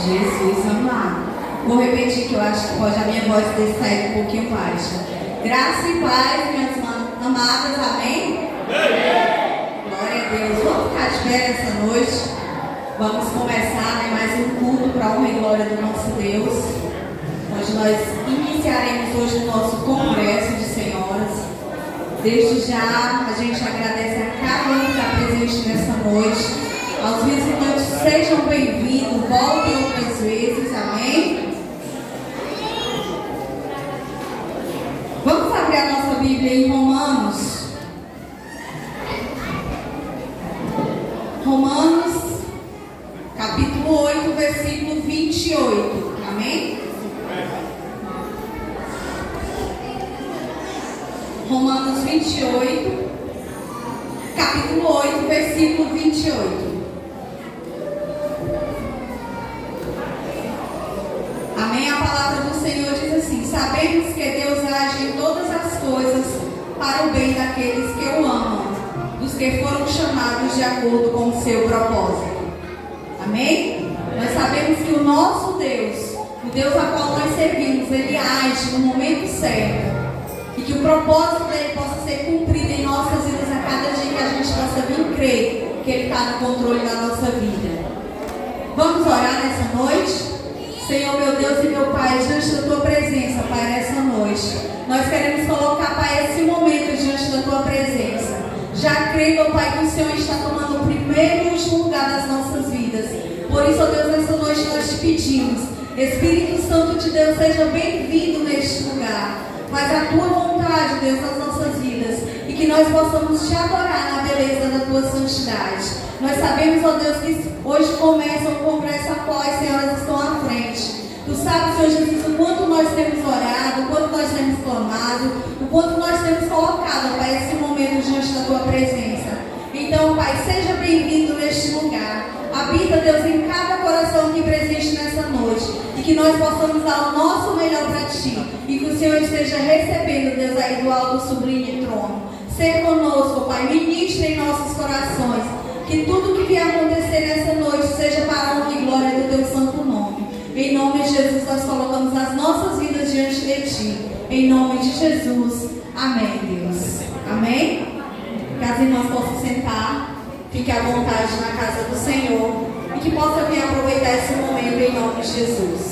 Jesus amado. Vou repetir que eu acho que pode a minha voz ter saído um pouquinho baixa. Graça e paz, minhas amadas, amém? Glória a Deus. Vamos ficar de pé essa noite. Vamos começar mais um culto para a honra e glória do nosso Deus. Onde nós iniciaremos hoje o nosso congresso de senhoras. Desde já a gente agradece a cada um que está presente nessa noite. Aos visitantes, sejam bem-vindos, voltem outras vezes, amém? Vamos abrir a nossa Bíblia em Romanos. Romanos, capítulo 8, versículo 28, amém? Romanos 28, capítulo 8, versículo 28. Amém? A palavra do Senhor diz assim: sabemos que Deus age em todas as coisas para o bem daqueles que o amam, dos que foram chamados de acordo com o seu propósito. Amém? Nós sabemos que o nosso Deus, o Deus a qual nós servimos, Ele age no momento certo. E que o propósito dele possa ser cumprido em nossas vidas a cada dia que a gente possa vir crer que ele está no controle da nossa vida. Vamos orar nessa noite? Senhor, meu Deus e meu Pai, diante da Tua presença, Pai, nessa noite, nós queremos colocar, Pai, esse momento diante da Tua presença. Já creio, meu Pai, que o Senhor está tomando o primeiro e último lugar das nossas vidas. Por isso, ó Deus, nessa noite nós te pedimos, Espírito Santo de Deus, seja bem-vindo neste lugar. Mas a Tua vontade, Deus, nas nossas vidas, e que nós possamos te adorar na beleza da Tua santidade. Nós sabemos, ó Deus, que hoje começa o congresso após, senhoras estão à frente. Tu sabes, Senhor Jesus, o quanto nós temos orado, o quanto nós temos clamado, o quanto nós temos colocado, Pai, esse momento diante da Tua presença. Então, Pai, seja bem-vindo neste lugar. Habita, Deus, em cada coração aqui presente nessa noite. E que nós possamos dar o nosso melhor para Ti. E que o Senhor esteja recebendo, Deus, aí do alto sublime trono. Ser conosco, Pai, ministre em nossos corações. Que tudo que vier acontecer nessa noite seja para a honra e glória do Teu santo nome. Em nome de Jesus, nós colocamos as nossas vidas diante de Ti. Em nome de Jesus. Amém, Deus. Amém? Que as irmãs possam sentar. Fique à vontade na casa do Senhor. E que possa vir aproveitar esse momento em nome de Jesus.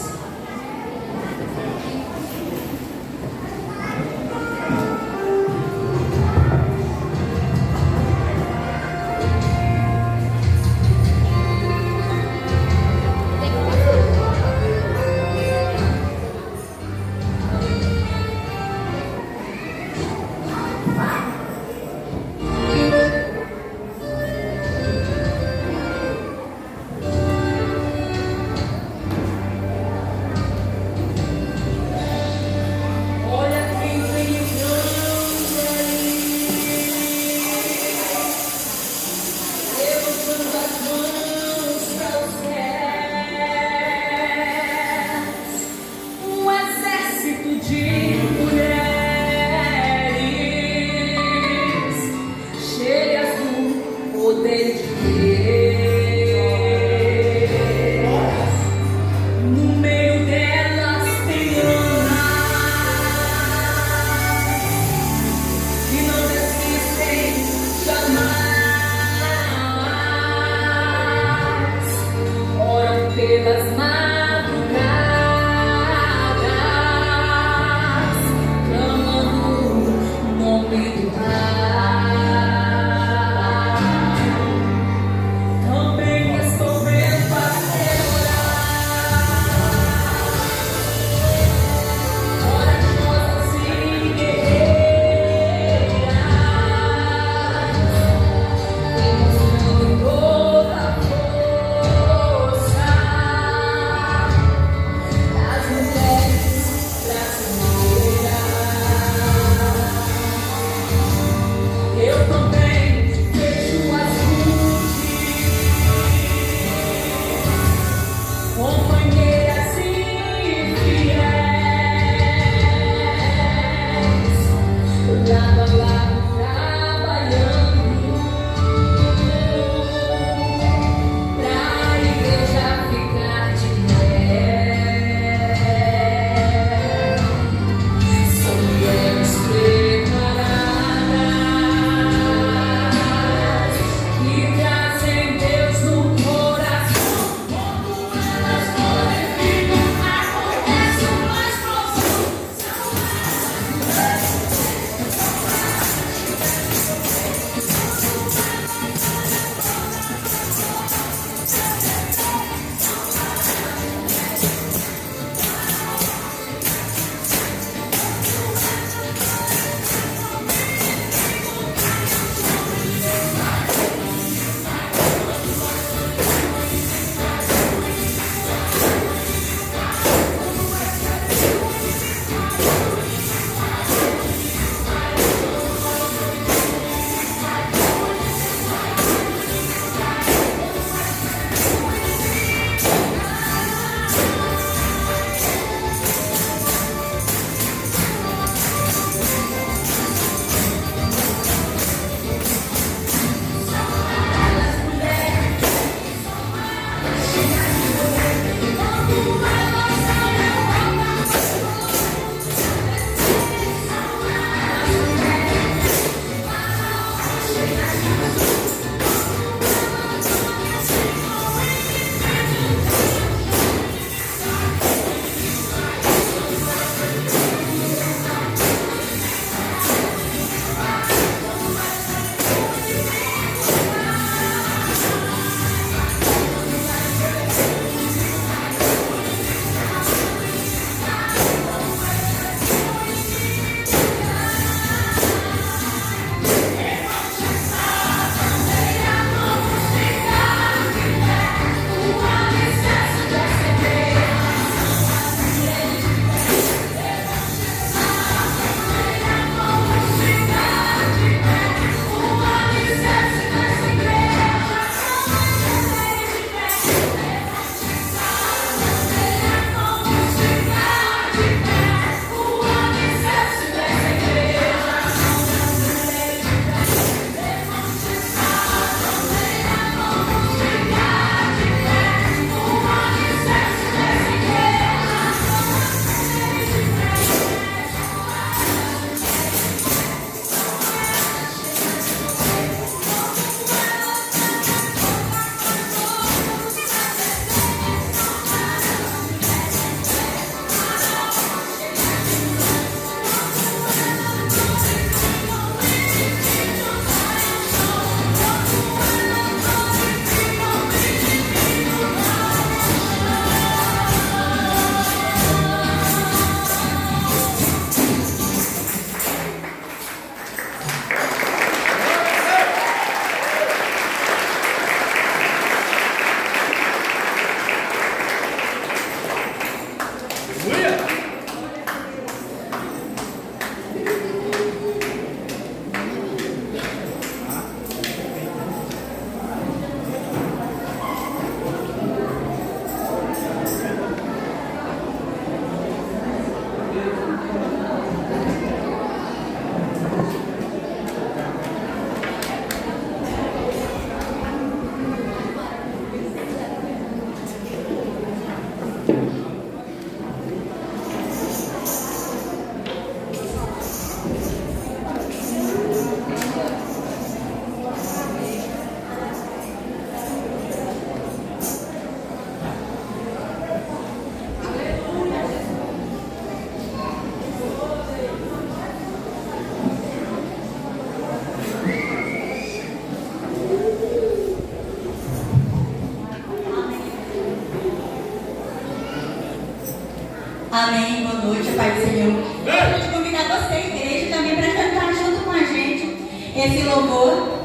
Amém, boa noite, Pai do Senhor. Eu quero convidar você, igreja, também para cantar junto com a gente esse louvor.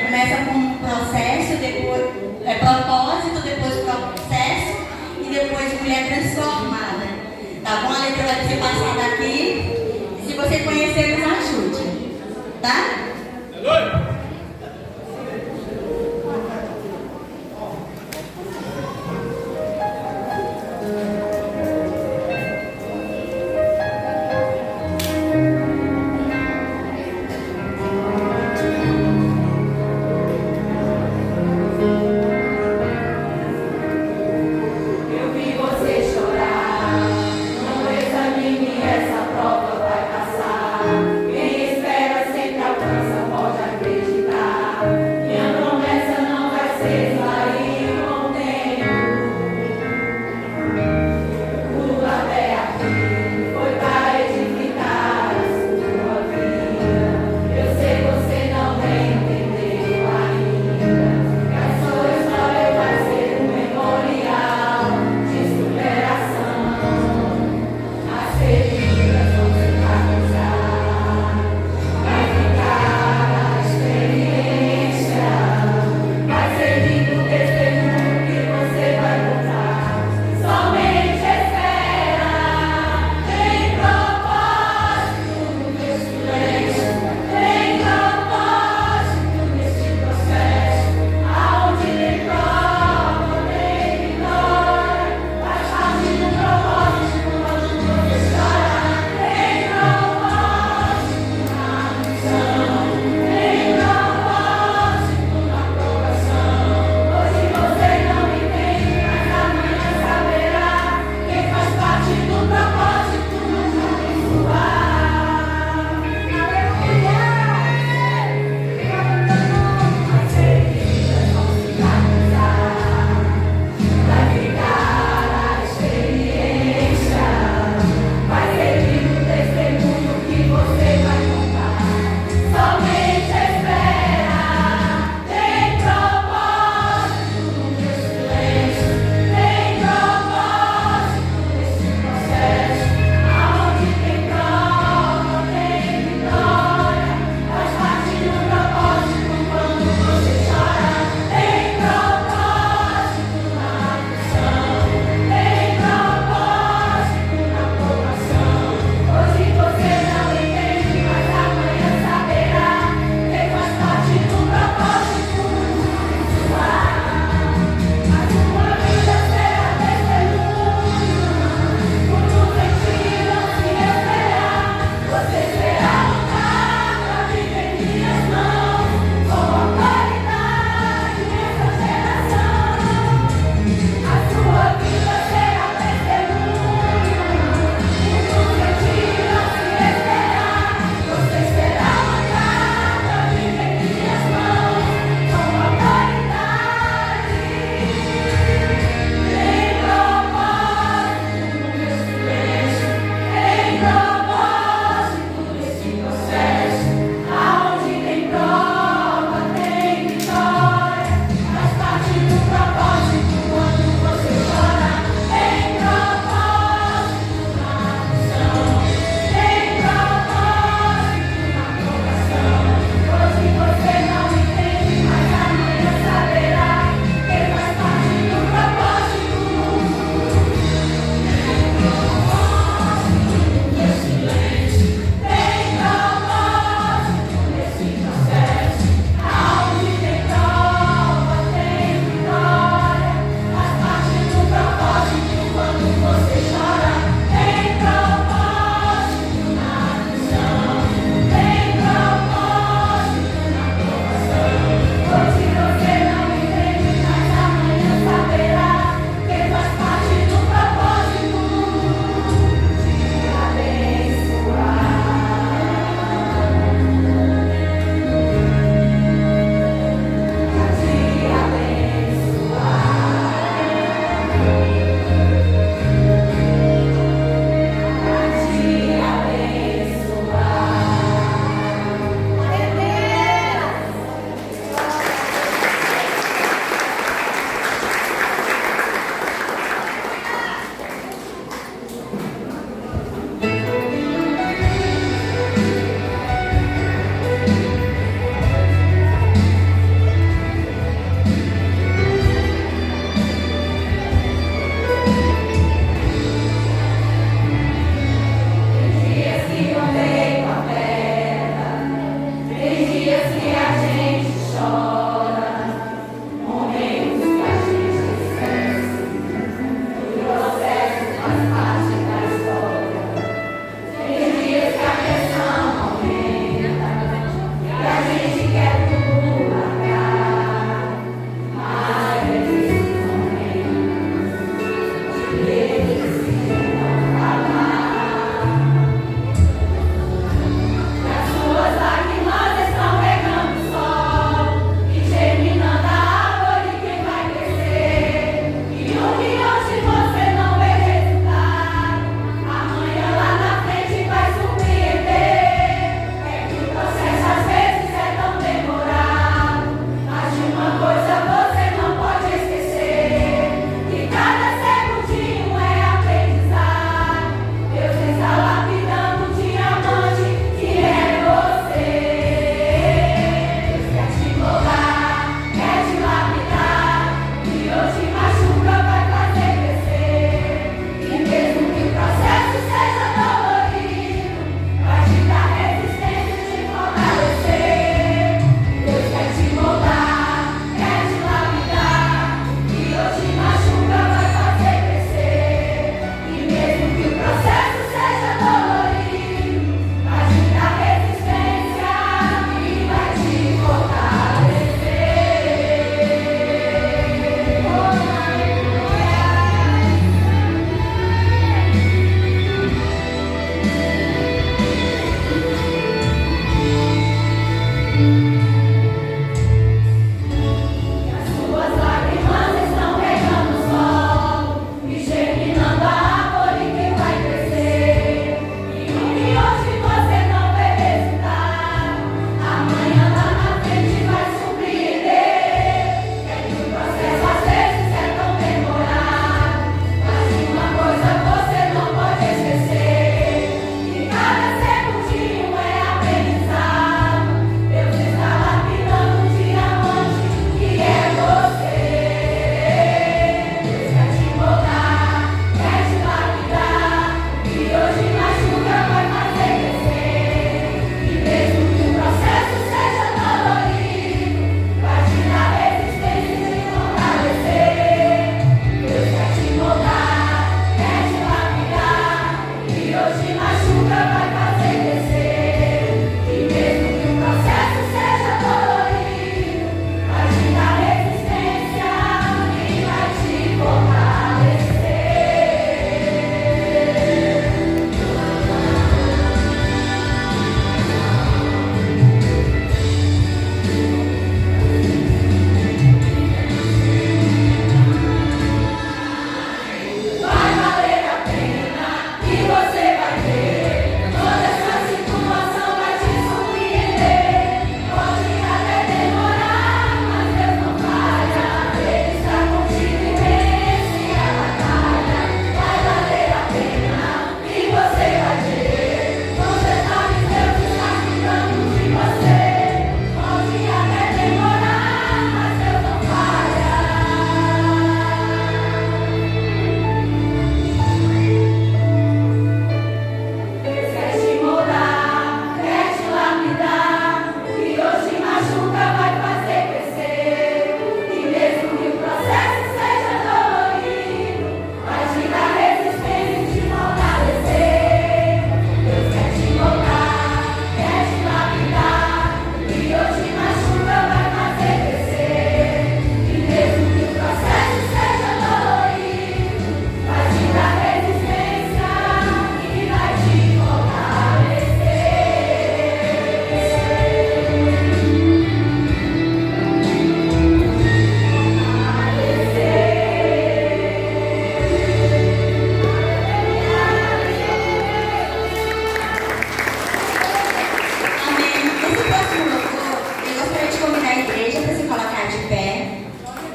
Começa com um processo, depois propósito, depois processo e depois mulher transformada. Tá bom? A letra vai ser passada aqui. Se você conhecer, nos ajude. Tá? Aleluia! Essa prova vai passar. Quem espera sempre alcança.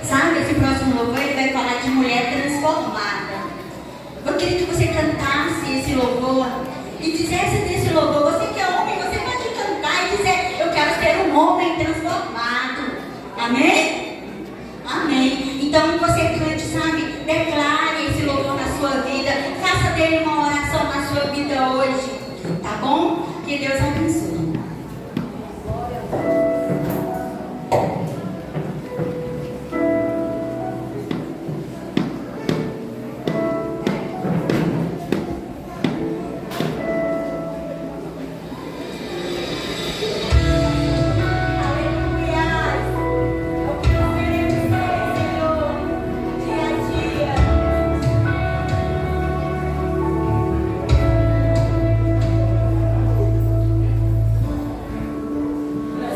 Sabe, esse próximo louvor ele vai falar de mulher transformada. Eu queria que você cantasse esse louvor e dissesse desse louvor, você que é homem, você pode cantar e dizer, eu quero ser um homem transformado. Amém? Amém. Então você cante, sabe, declare esse louvor na sua vida, faça dele uma oração na sua vida hoje, tá bom? Que Deus abençoe.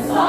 Só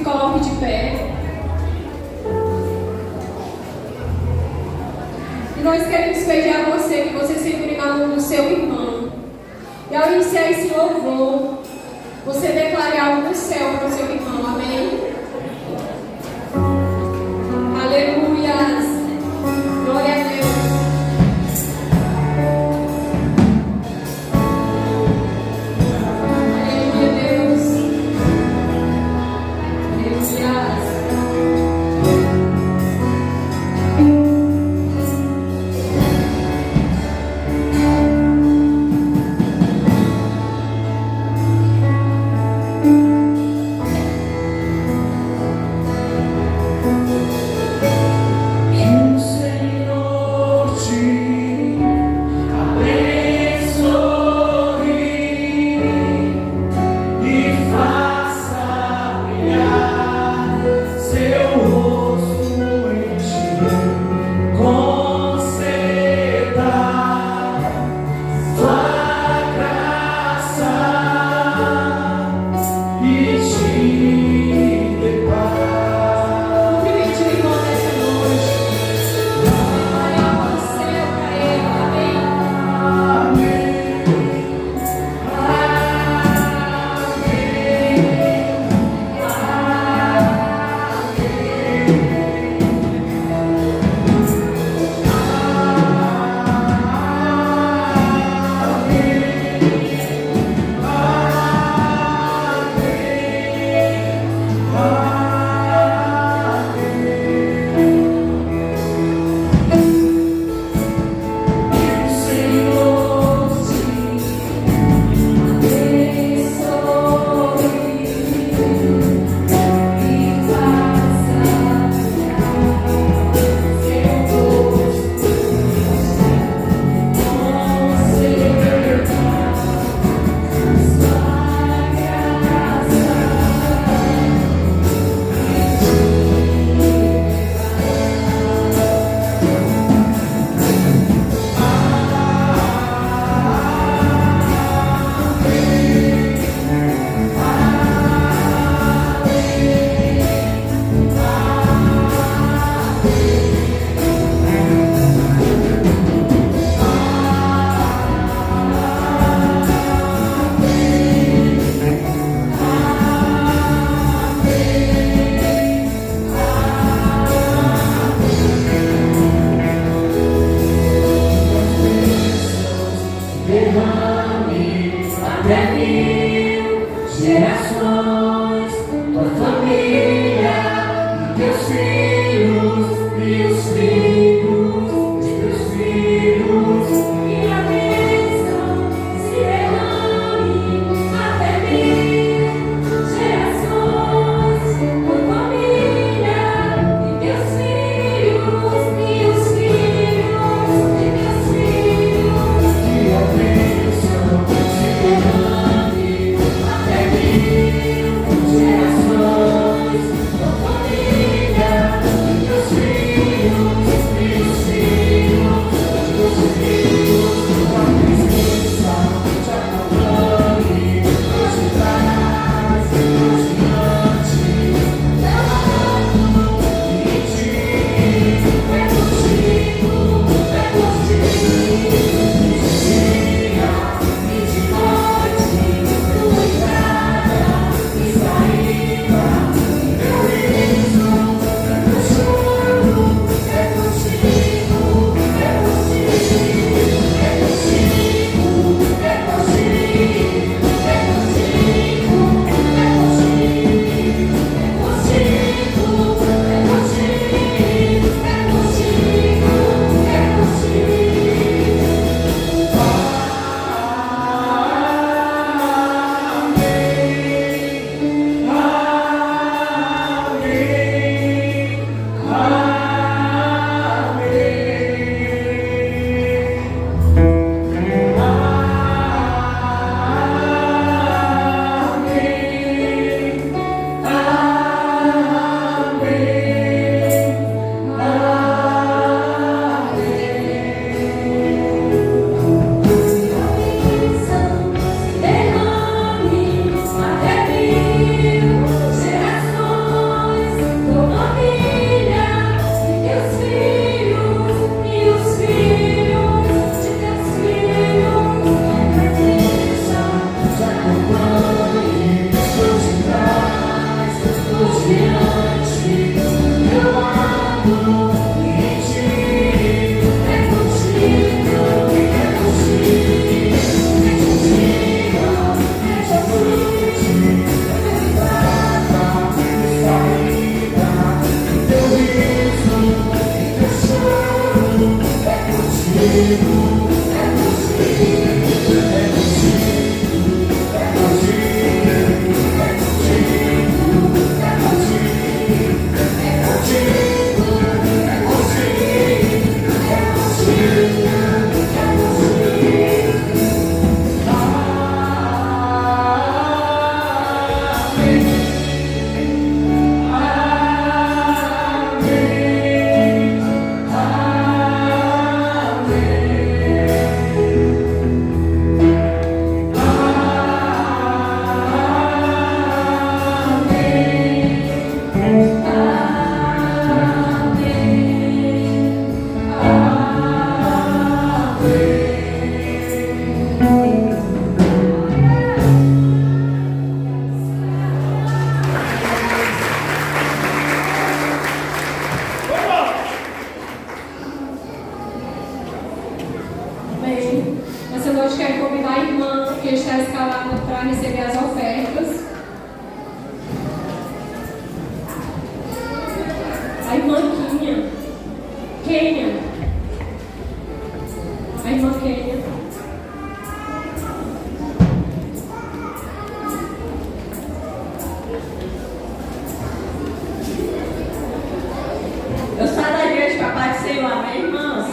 coloque de pé. E nós queremos pedir a você que você segure na mão do seu irmão. E ao iniciar esse louvor, você declare algo no céu para o seu irmão. Amém? Aleluias. Glória a Deus. Até mil Essa noite quero convidar a irmã que está escalada para receber as ofertas. A irmã Kênia. A irmã Kênia. Eu saio da igreja, papai do Senhor, amém, irmãos?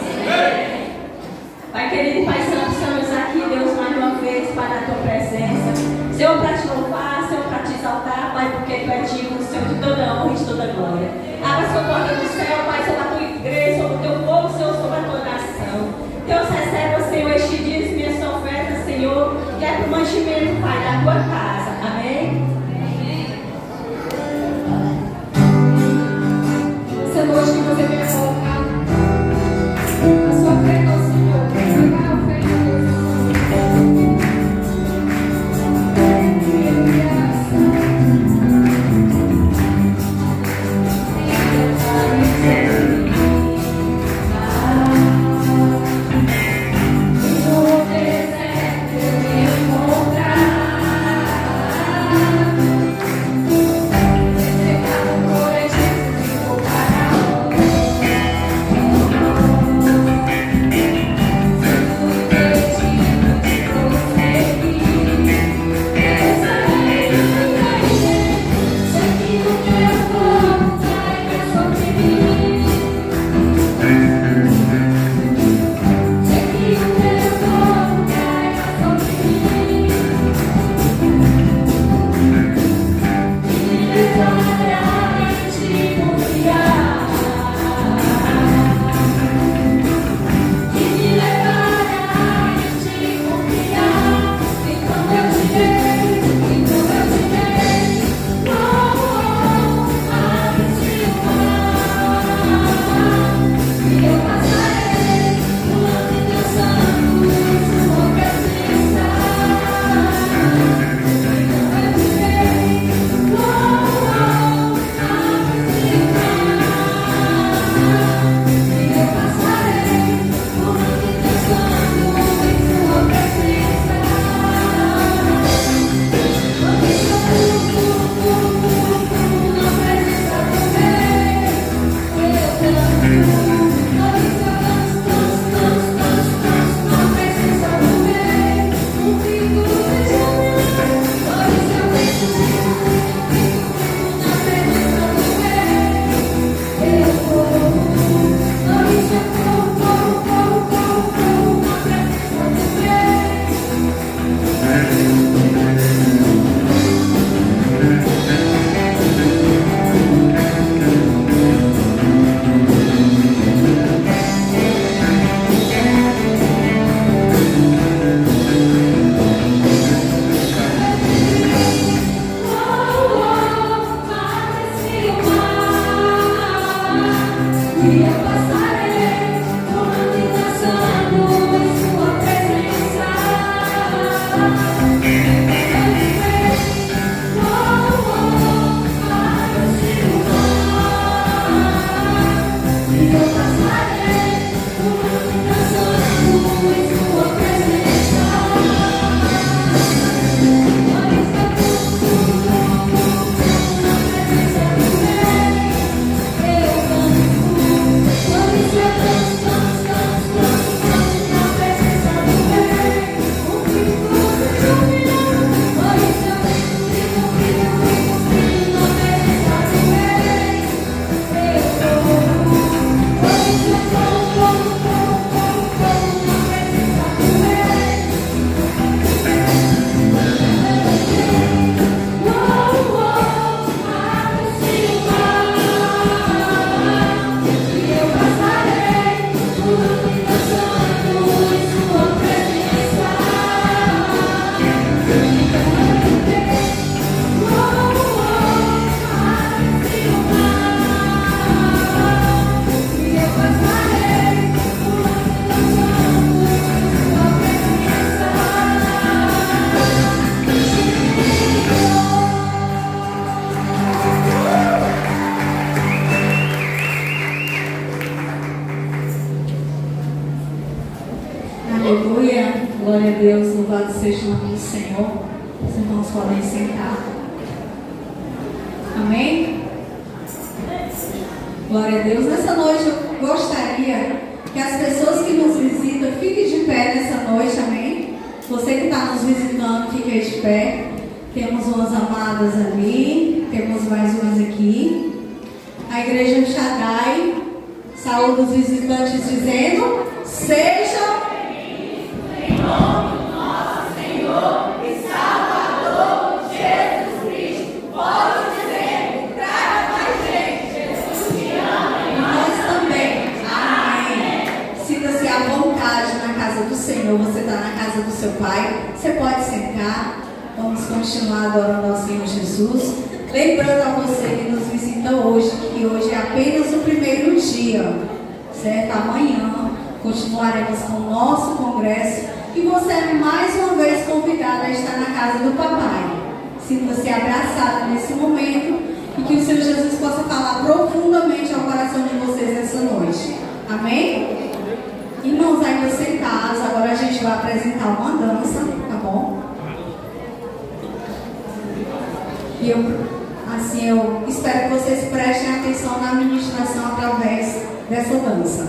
Pai querido e Pai Santo, estamos aqui, Deus, mais uma vez, para a tua presença. Senhor, para te louvar, Senhor, para te exaltar, Pai, porque tu é digno, Senhor, de toda honra e de toda glória. Abra sua porta do céu, Pai, sobre a tua igreja, sobre o teu povo, Senhor, sobre a tua nação. Deus, receba, Senhor, este dízimo e esta oferta, Senhor, que é para o mantimento, Pai, da tua casa. Amém? Essa noite que você venha colocar a sua oferta ao Senhor, pagar a oferta a Deus. No deserto eu encontrar Glória a Deus, louvado seja o nome do Senhor. Os irmãos podem sentar. Amém? Glória a Deus. Nessa noite eu gostaria que as pessoas que nos visitam fiquem de pé nessa noite, amém? Você que está nos visitando, fique aí de pé. Temos umas amadas ali, temos mais umas aqui. A igreja Shaddai saúda os visitantes dizendo: sejam em nome do nosso Senhor e Salvador Jesus Cristo. Pode dizer, traga mais gente. Jesus te ama e nós também. Amém. Sinta-se à vontade na casa do Senhor. Você está na casa do seu Pai. Você pode sentar. Vamos continuar adorando ao Senhor Jesus. Lembrando a você que nos visita hoje, que hoje é apenas o primeiro dia, certo? Amanhã continuaremos com o nosso congresso e você é mais uma vez convidada a estar na casa do Papai. Sinta-se abraçada nesse momento e que o Senhor Jesus possa falar profundamente ao coração de vocês nessa noite. Amém? Irmãos, ainda sentados, agora a gente vai apresentar uma dança, tá bom? E eu espero que vocês prestem atenção na ministração através dessa dança.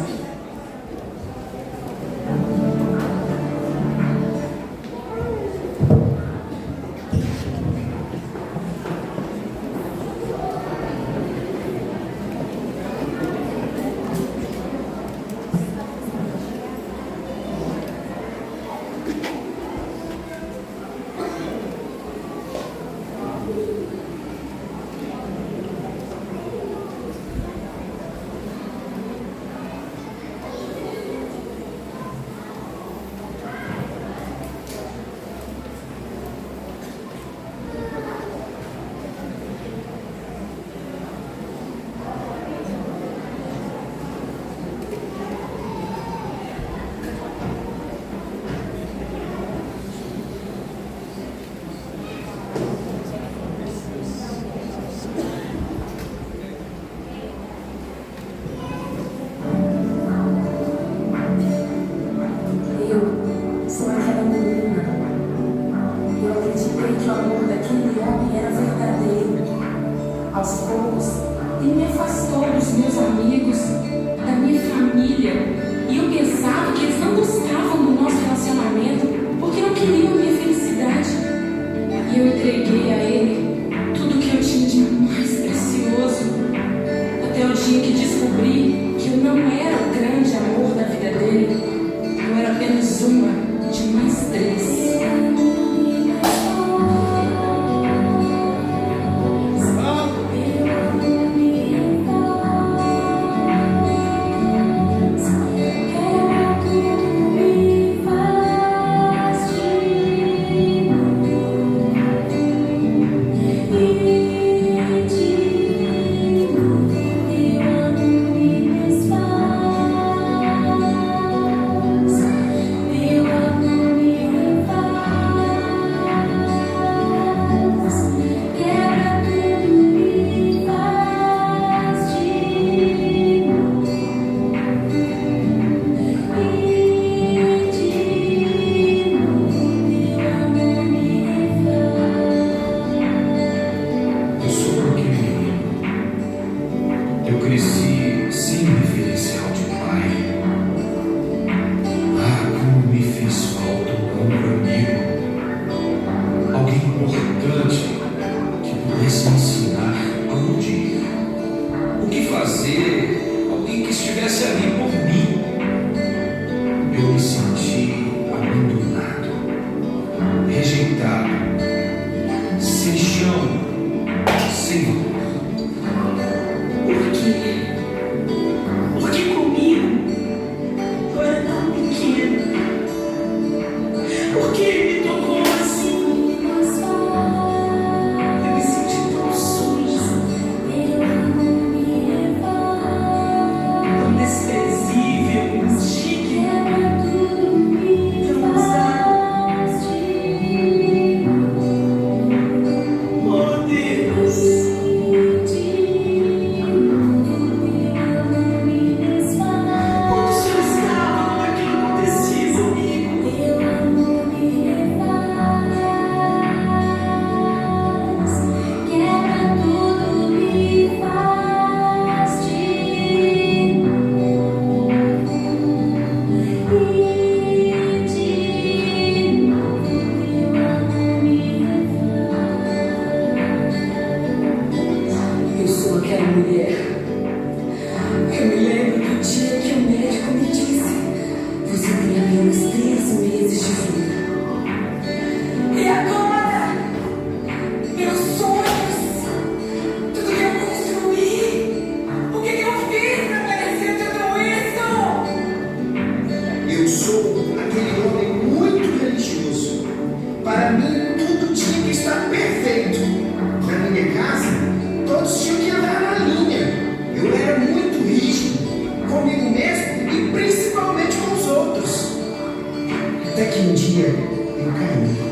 dia eu caí.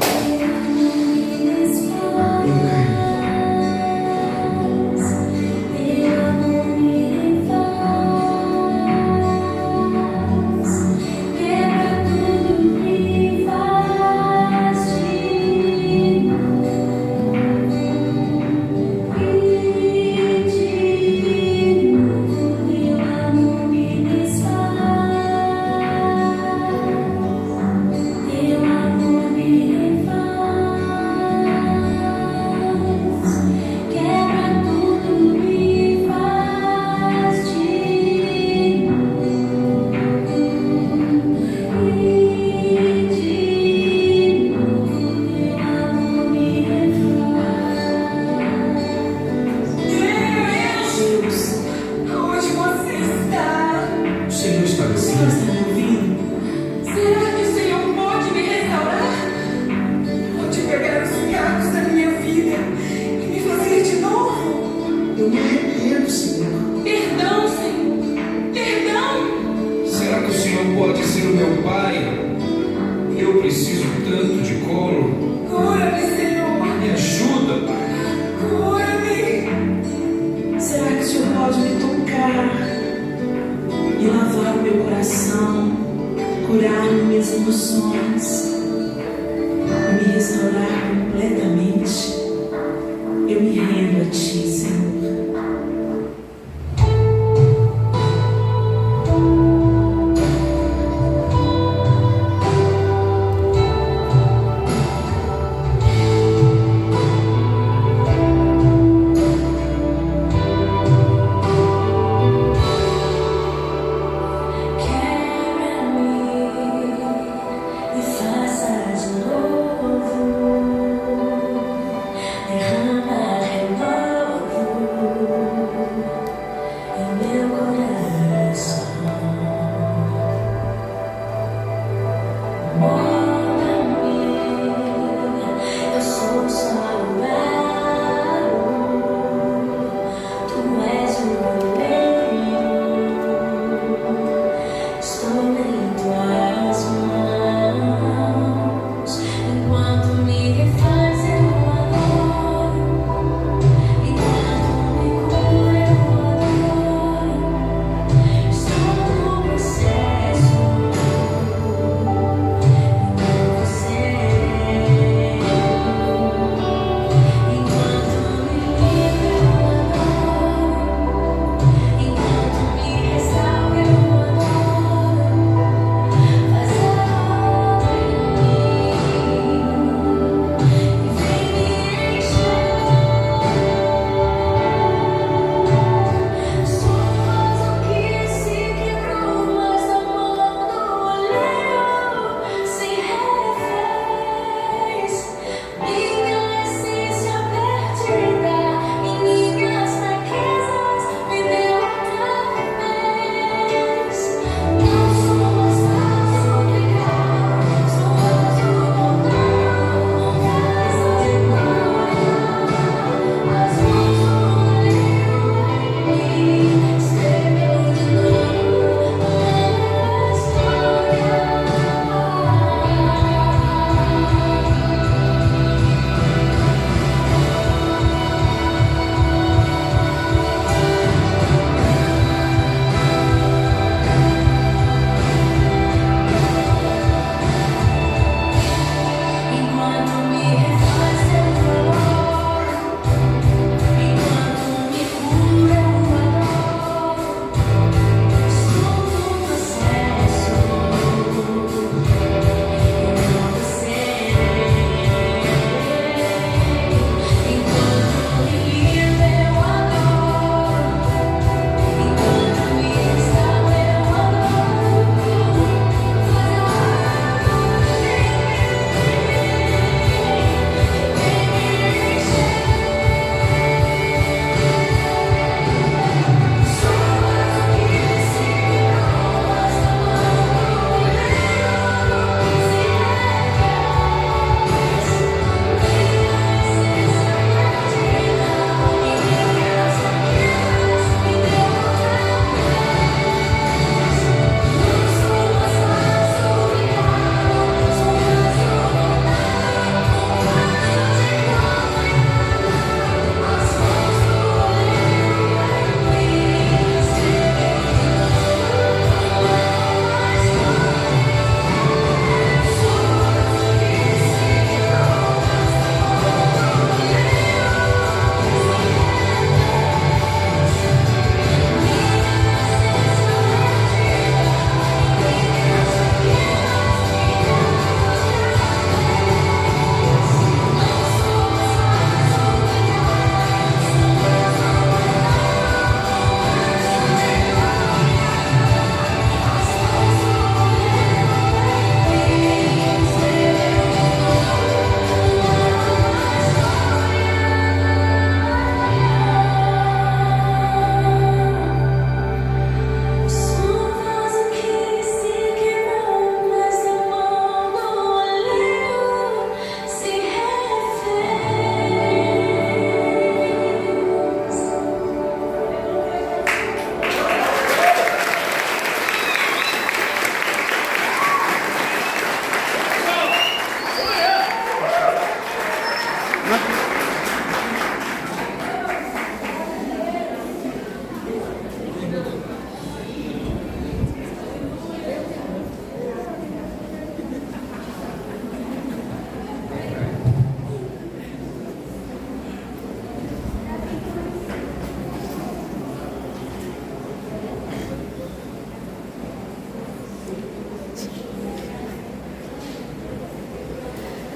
Derrama de novo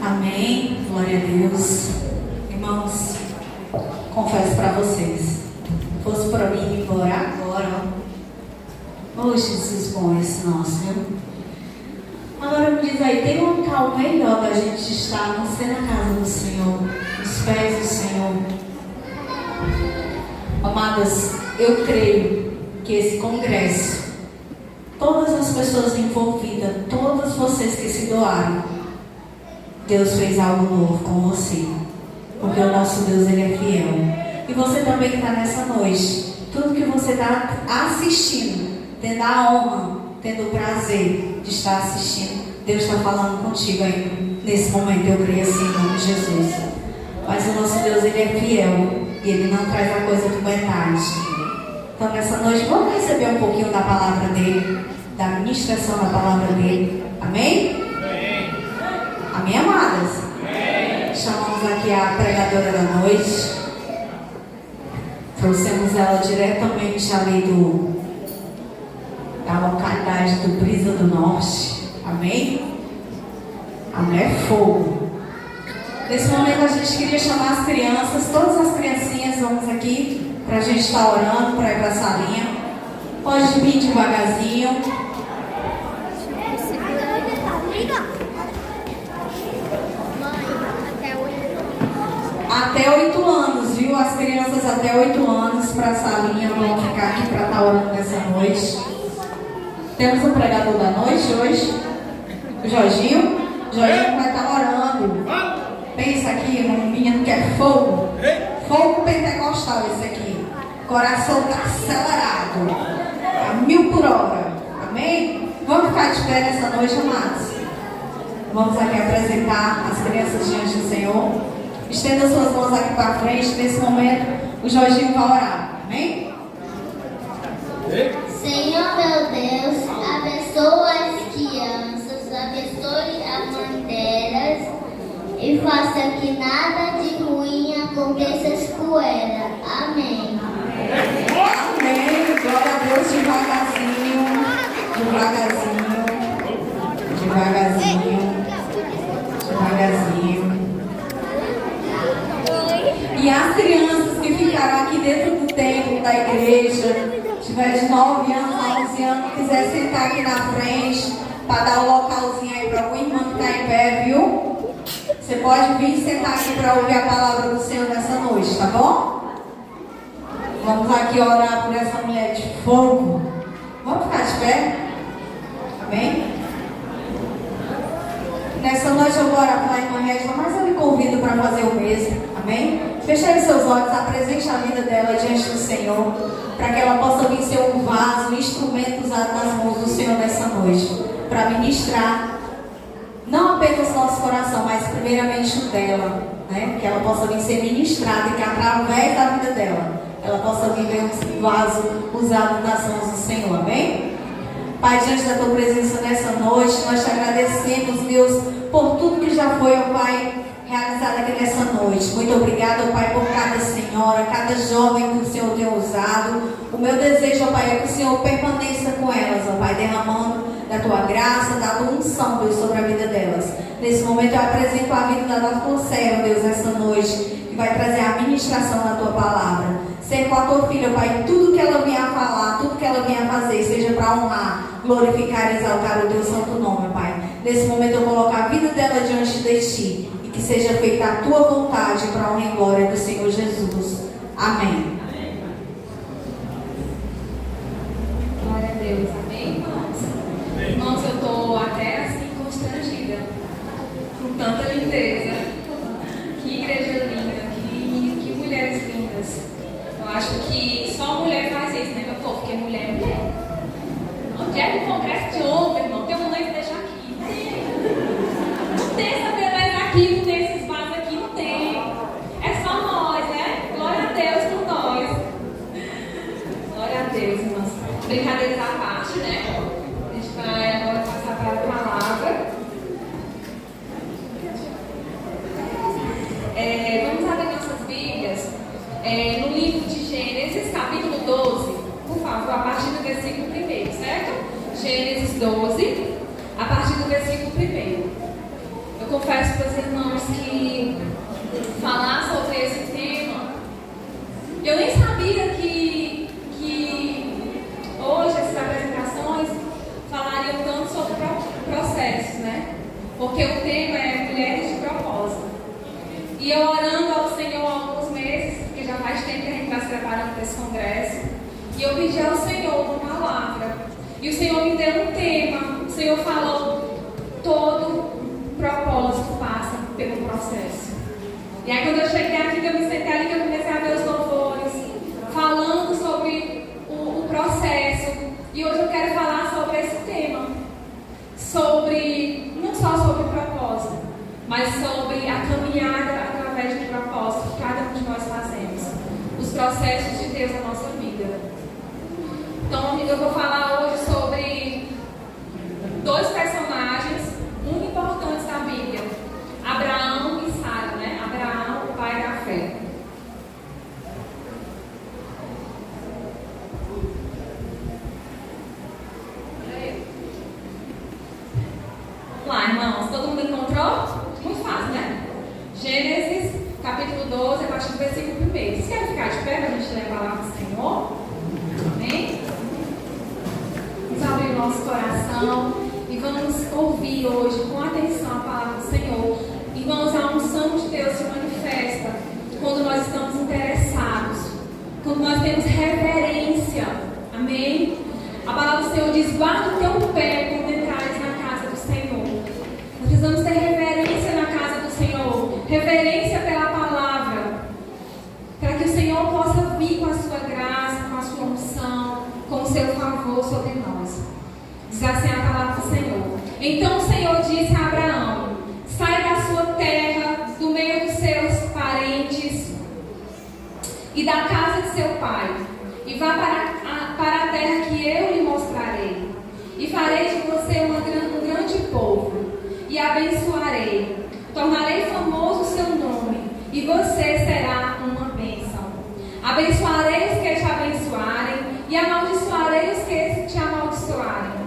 Amém. Glória a Deus. Irmãos, confesso para vocês, se fosse para mim ir embora agora, ó. Oh, Jesus bom esse nosso, viu? Agora me diz aí, tem um local melhor da gente estar, não ser na casa do Senhor, nos pés do Senhor. Amadas, eu creio que esse congresso, todas as pessoas envolvidas, todos vocês que se doaram, Deus fez algo novo com você, porque o nosso Deus, Ele é fiel. E você também que está nessa noite, tudo que você está assistindo, tendo a honra, tendo o prazer de estar assistindo, Deus está falando contigo aí, nesse momento. Eu creio assim, em nome de Jesus. Mas o nosso Deus, Ele é fiel, e Ele não traz a coisa por metade. Então nessa noite, vamos receber um pouquinho da palavra dEle, da ministração da palavra dEle. Amém? Amém, amadas? Chamamos aqui a pregadora da noite. Trouxemos ela diretamente ali da localidade do Brisa do Norte. Amém? A mulher é fogo. Nesse momento a gente queria chamar as crianças, todas as criancinhas, vamos aqui, para a gente estar orando, para ir para a salinha. Pode vir devagarzinho. Até 8 anos, viu? As crianças até 8 anos para a salinha vão ficar aqui para estar orando nessa noite. Temos um pregador da noite hoje, o Jorginho. O Jorginho vai estar orando. Pensa aqui, um menino que é fogo. Fogo pentecostal esse aqui. Coração está acelerado. A 1000 por hora. Amém? Vamos ficar de pé nessa noite, amados. Vamos aqui apresentar as crianças diante do Senhor. Estenda suas mãos aqui para frente. Nesse momento, o Jorginho vai orar. Amém? Senhor meu Deus, abençoa as crianças, abençoe a mãe delas e faça que nada de ruim aconteça com ela. Amém. Amém. Glória a Deus. Devagarzinho. Devagarzinho. Devagarzinho. Devagarzinho. E as crianças que ficaram aqui dentro do templo da igreja, tiver de 9 anos a 11 anos, quiser sentar aqui na frente, para dar um localzinho aí para algum irmão que está em pé, viu? Você pode vir sentar aqui para ouvir a palavra do Senhor nessa noite, tá bom? Vamos aqui orar por essa mulher de fogo. Vamos ficar de pé? Amém? Nessa noite eu vou orar pela irmã Regina, mas eu lhe convido para fazer o mesmo. Amém? Feche aí seus olhos, apresente a vida dela diante do Senhor, para que ela possa vir ser um vaso, um instrumento usado nas mãos do Senhor nessa noite, para ministrar não apenas o nosso coração, mas primeiramente o dela, né? Que ela possa vir ser ministrada e que através da vida dela, ela possa viver um vaso usado nas mãos do Senhor. Amém? Pai, diante da tua presença nessa noite, nós te agradecemos, Deus, por tudo que já foi, ó Pai, realizado aqui nessa noite. Muito obrigada, ó Pai, por cada senhora, cada jovem que o Senhor tem usado. O meu desejo, ó Pai, é que o Senhor permaneça com elas, ó Pai, derramando da tua graça, da tua unção, Deus, sobre a vida delas. Nesse momento eu apresento a vida da nossa conserva, Deus, essa noite, que vai trazer a ministração da tua palavra. Ser com a tua filha, Pai, tudo que ela vier a falar, tudo que ela vier a fazer, seja para honrar, glorificar e exaltar o teu santo nome, Pai. Nesse momento eu coloco a vida dela diante de ti, e que seja feita a tua vontade para a honra e glória do Senhor Jesus. Amém. Glória a Deus. Amém, irmãos? Irmãos, eu estou até assim constrangida com tanta lindeza. Que igreja linda, que mulheres lindas. Eu acho que só mulher faz isso, né, meu povo? Porque mulher é mulher. Onde é que o congresso de homem, irmão? Tem uma noiva deixar aqui. Não tem essa beleza aqui, não tem esse espaço aqui, não tem. É só nós, né? Glória a Deus por nós. confesso para os irmãos que falar sobre esse tema, eu nem sabia que hoje essas apresentações falariam tanto sobre processos, né? Porque o tema é Mulheres de Propósito. E eu orando ao Senhor há alguns meses, porque já faz tempo que a gente está se preparando para esse congresso, e eu pedi ao Senhor uma palavra. E o Senhor me deu um tema. O Senhor falou: todo propósito passa pelo processo. E aí quando eu cheguei aqui, que eu me sentei ali, que eu comecei a ver os louvores, falando sobre o processo. E hoje eu quero falar sobre esse tema. Não só sobre o propósito, mas sobre a caminhada através do propósito que cada um de nós fazemos. Os processos de Deus na nossa vida. Então eu vou falar hoje sobre dois personagens muito importantes da Bíblia. Abraão e Sara, né? Abraão, o pai da fé. Vamos lá, irmãos. Todo mundo encontrou? Muito fácil, né? Gênesis, capítulo 12, a partir do versículo 1. Vocês querem ficar de pé para a gente ler a palavra do Senhor? Amém? Vamos abrir o nosso coração e vamos ouvir hoje com atenção a palavra do Senhor. Irmãos, a unção de Deus se manifesta quando nós estamos interessados, quando nós temos reverência. Amém? A palavra do Senhor diz: guarda o teu pé quando entrares na casa do Senhor. Nós precisamos ter reverência na casa do Senhor, reverência pela palavra, para que o Senhor possa vir com a sua graça, com a sua unção, com o seu favor sobre nós. Diz assim a palavra do Senhor: então o Senhor disse a Abraão: sai da sua terra, do meio dos seus parentes e da casa de seu pai, e vá para a terra que eu lhe mostrarei. E farei de você um grande povo, e abençoarei. Tornarei famoso o seu nome, e você será uma bênção. Abençoarei os que te abençoarem, e amaldiçoarei os que te amaldiçoarem.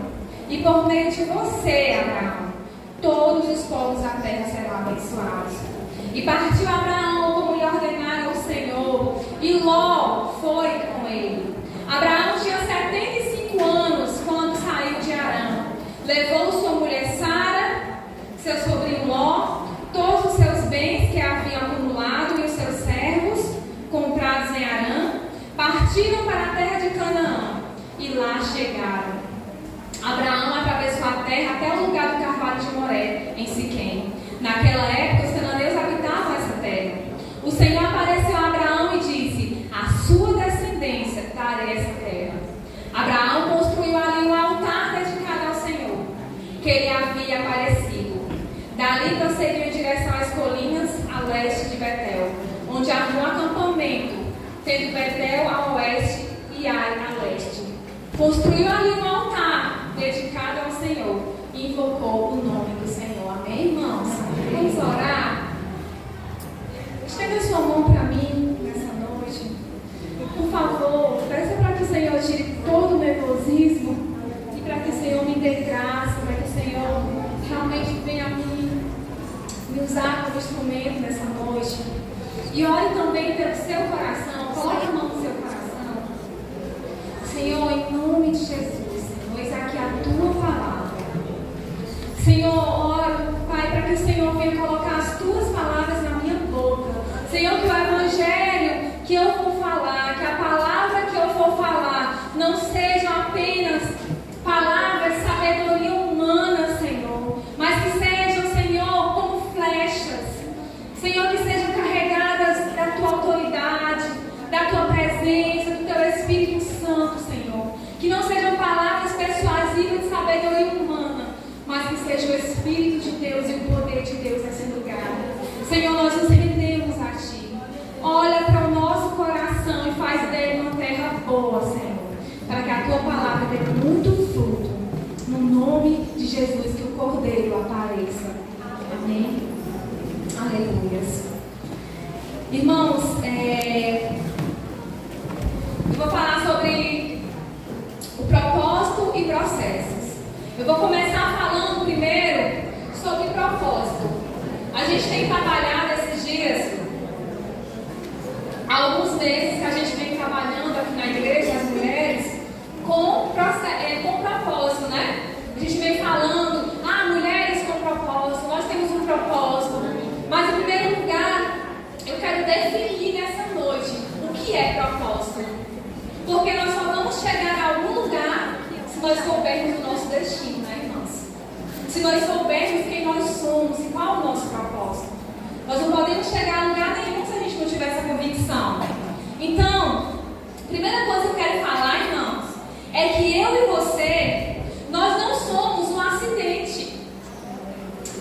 E por meio de você, Abraão, todos os povos da terra serão abençoados. E partiu Abraão como lhe ordenara o Senhor, e Ló foi com ele. Abraão tinha 75 anos quando saiu de Harã. Levou sua mulher Sara, seu sobrinho Ló, todos os seus bens que havia acumulado e os seus servos, comprados em Harã, partiram para a terra de Canaã e lá chegaram. Abraão atravessou a terra até o lugar do carvalho de Moré, em Siquém. Naquela época, os cananeus habitavam essa terra. O Senhor apareceu a Abraão e disse: a sua descendência darei essa terra. Abraão construiu ali um altar dedicado ao Senhor, que lhe havia aparecido. Dali prosseguiu em direção às colinas a leste de Betel, onde havia um acampamento, tendo Betel a oeste e Ai a leste. Construiu ali um altar dedicado ao Senhor e invocou o nome do Senhor. Amém, irmãos? Vamos orar? Estenda sua mão para mim nessa noite. Por favor, peça para que o Senhor tire todo o nervosismo e para que o Senhor me dê graça, para que o Senhor realmente venha me usar como instrumento nessa noite. E ore também pelo seu coração. Coloque a mão no seu coração. Senhor, em nome de Jesus, Senhor, eis aqui a tua palavra. Senhor, oro, Pai, para que o Senhor venha colocar as tuas palavras na minha boca. Senhor, que o evangelho que eu vou falar, que a palavra que eu vou falar, não sejam apenas palavras de sabedoria humana, Senhor, mas que sejam, Senhor, como flechas. Senhor, que sejam carregadas da tua autoridade, da tua presença, do teu Espírito Santo, Senhor. Que não sejam palavras persuasivas de sabedoria humana, mas que seja o Espírito de Deus e o poder de Deus nesse lugar. Senhor, nós nos rendemos a Ti. Olha para o nosso coração e faz dele uma terra boa, Senhor, para que a Tua palavra dê muito fruto. No nome de Jesus, que o Cordeiro apareça. Amém. Aleluias. Irmãos, eu vou falar sobre o propósito e processos. Eu vou começar falando primeiro sobre propósito. gente tem trabalhado esses dias, há alguns meses que a gente vem trabalhando aqui na igreja, as mulheres, com propósito, né? A gente vem falando, mulheres com propósito, nós temos um propósito. Mas em primeiro lugar, eu quero definir nessa noite o que é propósito. Porque nós só vamos chegar a algum lugar se nós soubermos o nosso destino, né, irmãs? Se nós soubermos quem nós somos e qual é o nosso propósito. Nós não podemos chegar a lugar nenhum se a gente não tiver essa convicção. Então, a primeira coisa que eu quero falar, irmãos, é que eu e você, nós não somos um acidente.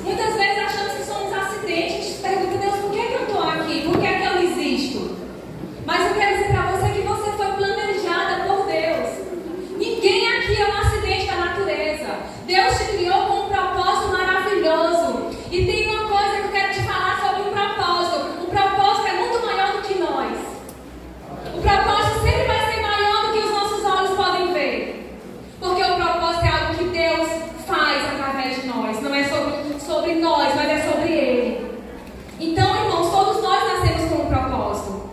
Muitas vezes achamos que somos acidentes. A gente pergunta, Deus, por que eu estou aqui? Por que eu existo? Mas eu quero dizer para você que você foi planejada por Deus. Ninguém aqui é um acidente da natureza. Deus te criou com um propósito maravilhoso. E tem uma coisa que eu quero te falar sobre o propósito. O propósito é muito maior do que nós. O propósito sempre vai ser maior do que os nossos olhos podem ver. Porque o propósito é algo que Deus faz através de nós. Não é sobre nós, mas é sobre Ele. Então, irmãos, todos nós nascemos com um propósito.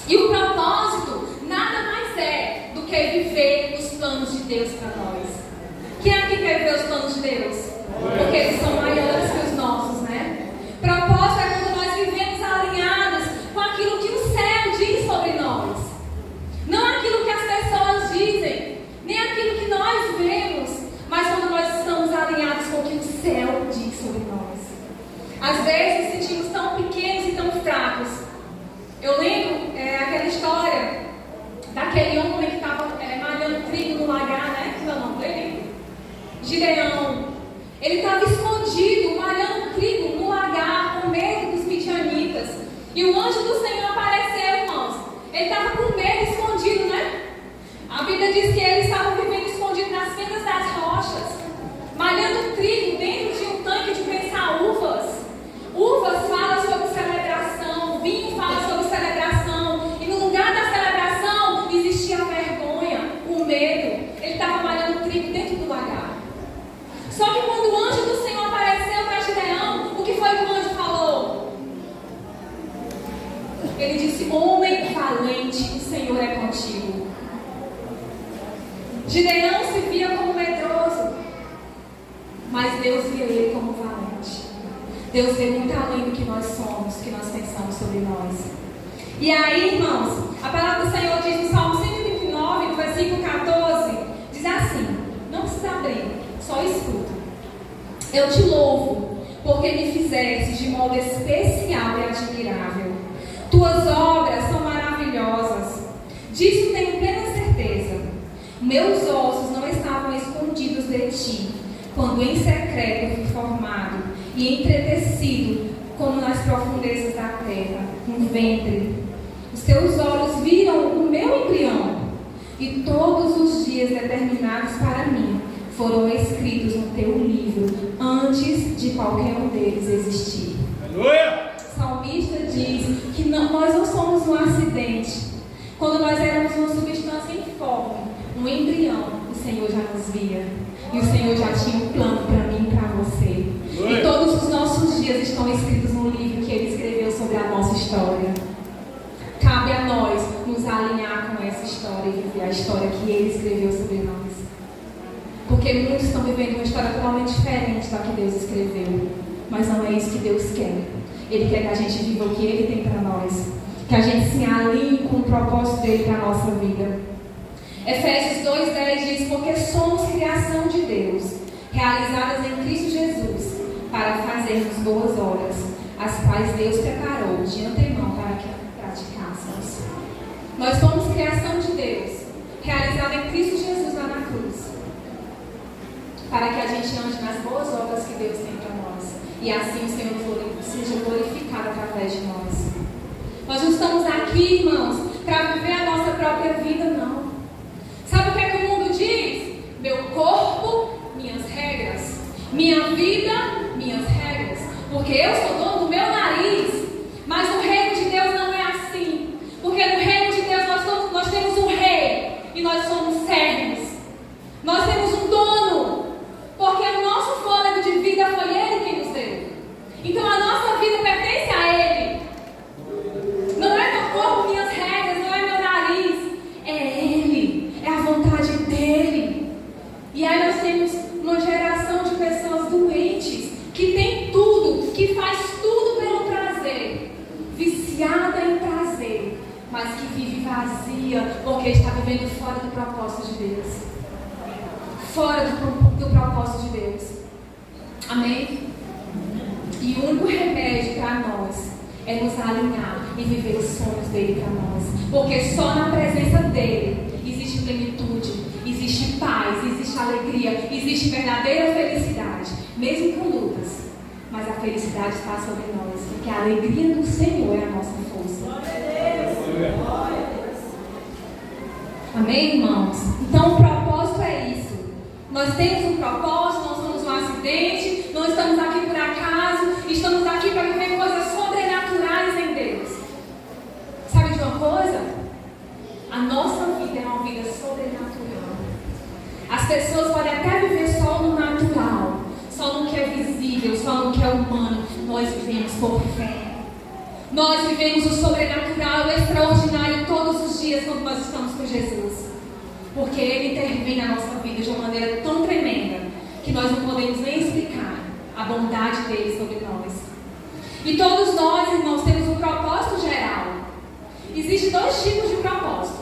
E o propósito nada mais é do que viver os planos de Deus para nós. Quem aqui quer viver os planos de Deus? Porque eles são maiores que os nossos, né? Propósito é quando nós vivemos alinhados com aquilo que o céu diz sobre nós. Não aquilo que as pessoas dizem, nem aquilo que nós vemos, mas quando nós estamos alinhados com o que o céu diz sobre nós. Às vezes nos sentimos tão pequenos e tão fracos. Eu lembro aquela história daquele homem que estava malhando trigo no lagar, né? Que é o nome dele? Gideão. Ele estava escondido, malhando trigo no lagar, com medo dos midianitas. E o anjo do Senhor apareceu, irmãos. Ele estava com medo, escondido, né? A Bíblia diz que ele estava vivendo escondido nas fendas das rochas, malhando trigo dentro de um tanque de prensar uvas. Uvas fala sobre celebração, vinho fala sobre celebração. E no lugar da celebração existia a vergonha, o medo. Ele estava malhando trigo dentro do lagar. Só que quando o anjo do Senhor apareceu para Gideão, o que foi que o anjo falou? Ele disse: homem valente, o Senhor é contigo. Gideão se via como medroso, mas Deus via ele como valente. Deus vê muito além do que nós somos, que nós pensamos sobre nós. E aí, irmãos, a palavra do Senhor diz no Salmo 139, no versículo 14, diz assim, não precisa abrir, só escuta. Eu te louvo, porque me fizeste de modo especial e admirável. Tuas obras são maravilhosas, disso tenho plena certeza. Meus ossos não estavam escondidos de ti, quando em secreto fui formado e entretecido como nas profundezas da terra, no ventre. Os teus olhos viram o meu embrião, e todos os dias determinados para mim foram escritos no teu livro, antes de qualquer um deles existir. Aleluia! O salmista diz que nós não somos um acidente. Quando nós éramos uma substância informe, um embrião, o Senhor já nos via. E o Senhor já tinha um plano para mim e para você. E todos os nossos dias estão escritos no livro que Ele escreveu sobre a nossa história. Cabe a nós nos alinhar com essa história e viver a história que Ele escreveu sobre nós. Porque muitos estão vivendo uma história totalmente diferente da que Deus escreveu. Mas não é isso que Deus quer. Ele quer que a gente viva o que Ele tem para nós. Que a gente se alinhe com o propósito dEle para a nossa vida. Efésios 2:10 diz: porque somos criação de Deus, realizadas em Cristo Jesus, para fazermos boas obras, as quais Deus preparou de antemão para que praticássemos. Nós somos criação de Deus, realizada em Cristo Jesus lá na cruz, para que a gente ande nas boas obras que Deus tem para nós, e assim o Senhor seja glorificado através de nós. Nós não estamos aqui, irmãos, para viver a nossa própria vida, não. Sabe o que é que o mundo diz? Meu corpo, minhas regras. Minha vida, minhas regras. Porque eu sou dono do meu nariz. Mas no reino de Deus não é assim. Porque no reino de Deus nós temos um rei. E nós somos servos. Nós temos um dono. Porque o nosso fôlego de vida foi Ele quem nos deu. Então a que faz tudo pelo prazer, viciada em prazer, mas que vive vazia porque está vivendo fora do propósito de Deus. Fora do propósito de Deus. Amém? E o único remédio para nós é nos alinhar e viver os sonhos dele para nós. Porque só na presença dele existe plenitude, existe paz, existe alegria, existe verdadeira felicidade, mesmo com lutas. Mas a felicidade está sobre nós, porque a alegria do Senhor é a nossa força. Amém, irmãos? Então o propósito é isso. Nós temos um propósito, não somos um acidente, não estamos aqui por acaso, estamos aqui para viver coisas sobrenaturais em Deus. Sabe de uma coisa? A nossa vida é uma vida sobrenatural. As pessoas podem até viver só no natural, só no que é visível, só no que é humano. Nós vivemos por fé. Nós vivemos o sobrenatural, o extraordinário todos os dias quando nós estamos com Jesus. Porque Ele intervém na nossa vida de uma maneira tão tremenda que nós não podemos nem explicar a bondade dele sobre nós. E todos nós, irmãos, temos um propósito geral. Existem dois tipos de propósito.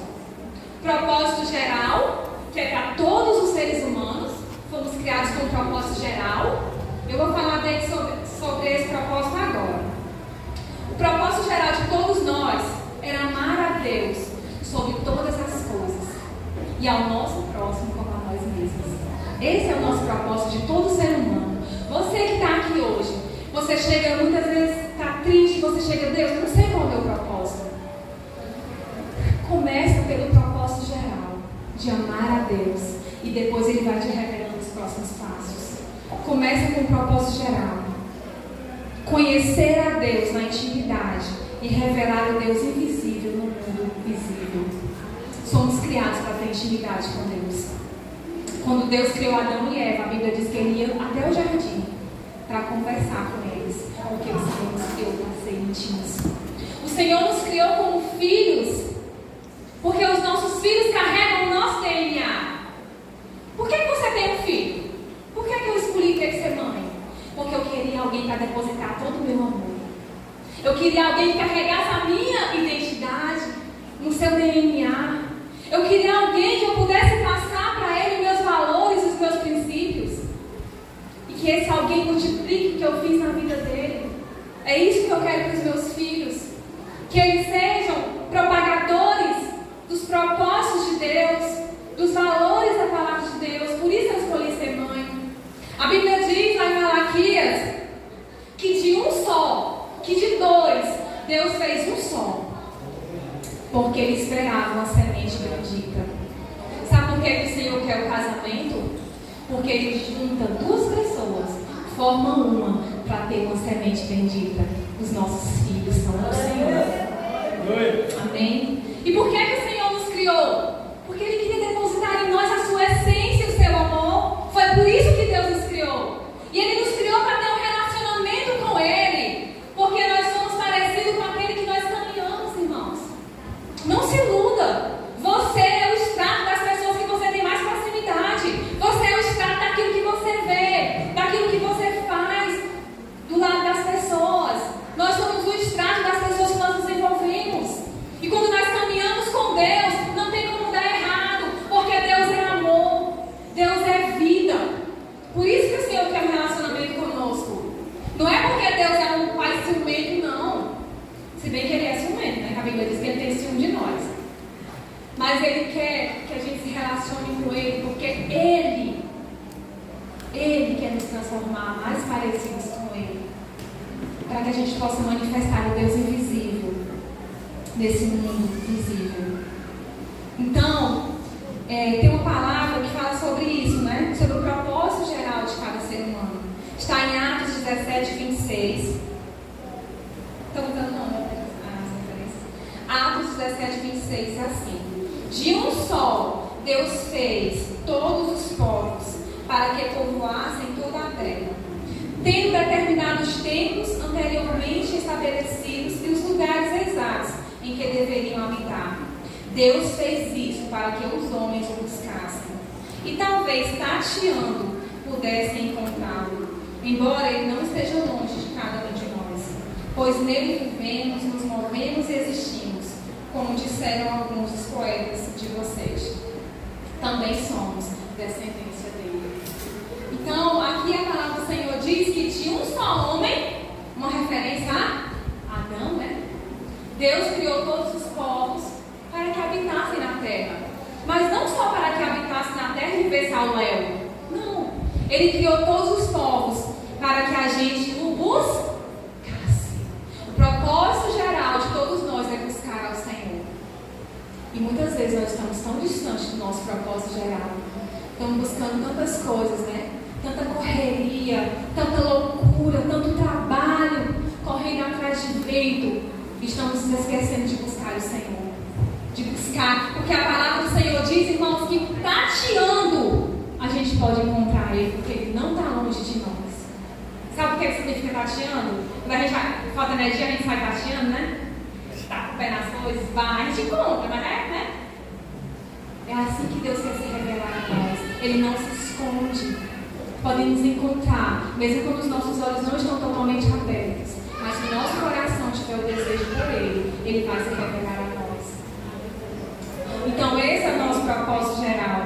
Propósito geral, que é para todos os seres humanos. Fomos criados com um propósito geral. Eu vou falar sobre esse propósito agora. O propósito geral de todos nós era amar a Deus sobre todas as coisas e ao nosso próximo como a nós mesmos. Esse é o nosso propósito de todo ser humano. Você que está aqui hoje, você chega muitas vezes, está triste, você chega, Deus, eu não sei qual é o meu propósito. Começa pelo propósito geral, de amar a Deus, e depois Ele vai te revelando os próximos passos. Começa com o propósito geral. Conhecer a Deus na intimidade e revelar o Deus invisível no mundo visível. Somos criados para ter intimidade com Deus. Quando Deus criou Adão e Eva, a Bíblia diz que Ele ia até o jardim para conversar com eles, porque o Senhor nos criou para ser íntimos. O Senhor nos criou como filhos, porque os nossos filhos carregam o nosso DNA. Por que você tem um filho? Por que eu escolhi ter que ser mãe? Porque eu queria alguém para depositar todo o meu amor. Eu queria alguém que carregasse a minha identidade no seu DNA. Eu queria alguém que eu pudesse passar para ele meus valores, os meus princípios. E que esse alguém multiplique o que eu fiz na vida dele. É isso que eu quero para os meus filhos. Que eles sejam propagadores dos propósitos de Deus, dos valores da palavra de Deus. Por isso eu escolhi ser mãe. A Bíblia diz lá em Malaquias que de um só, que de dois, Deus fez um só. Porque Ele esperava uma semente bendita. Sabe por que o Senhor quer o casamento? Porque Ele junta duas pessoas, forma uma, para ter uma semente bendita. Os nossos filhos são do Senhor. Amém? E por que o Senhor nos criou? Porque Ele queria depositar em nós a sua essência e o seu amor. Foi por isso que Deus nos criou. E Ele nos criou para ter um relacionamento com Ele. Porque nós somos parecidos com aquele que nós caminhamos, irmãos. Não se iluda. Você é o extrato das pessoas que você tem mais proximidade. Você é o extrato daquilo que você vê, daquilo que você faz do lado das pessoas. Nós somos o extrato das pessoas que nós nos envolvemos. E quando nós caminhamos com Deus, não tem como dar errado. Porque Deus é amor. Deus é vida. Por isso que o Senhor quer um relacionamento conosco. Não é porque Deus é um pai ciumento, não. Se bem que Ele é ciumento, né? A Bíblia diz que Ele tem ciúme de nós. Mas Ele quer que a gente se relacione com Ele, porque Ele quer nos transformar mais parecidos com Ele. Para que a gente possa manifestar o Deus invisível nesse mundo visível. Então, tem uma palavra que fala sobre isso, né? Sobre o propósito geral de cada ser humano. Está em Atos 17, 26. Estão dando nome? Atos 17, 26 é assim: de um só Deus fez todos os povos para que povoassem toda a terra, tendo determinados tempos anteriormente estabelecidos e os lugares exatos em que deveriam habitar. Deus fez isso para que os homens o buscassem e talvez tateando pudessem encontrá-lo, embora ele não esteja longe de cada um de pois nele vivemos, nos movemos e existimos, como disseram alguns dos poetas de vocês. Também somos descendência dele. Então, aqui a palavra do Senhor diz que tinha um só homem, uma referência a Adão, né? Deus criou todos os povos para que habitassem na terra. Mas não só para que habitassem na terra e vivessem ao léu. Não. Ele criou todos os povos para que a gente o buscasse. O propósito geral de todos nós é buscar ao Senhor. E muitas vezes nós estamos tão distantes do nosso propósito geral. Estamos buscando tantas coisas, né? Tanta correria, tanta loucura, tanto trabalho, correndo atrás de vento. E estamos nos esquecendo de buscar o Senhor. De buscar, porque a palavra do Senhor diz, irmãos, que tateando a gente pode encontrar Ele, porque Ele não está longe de nós. Sabe o que significa tateando? Quando a gente vai, falta energia, a gente sai tateando, né? Está com o pé nas coisas, vai, a gente compra, mas né? É assim que Deus quer se revelar a nós. Ele não se esconde. Podem nos encontrar, mesmo quando os nossos olhos não estão totalmente abertos. Mas se o nosso coração tiver o desejo por Ele, Ele vai se revelar a nós. Então esse é o nosso propósito geral.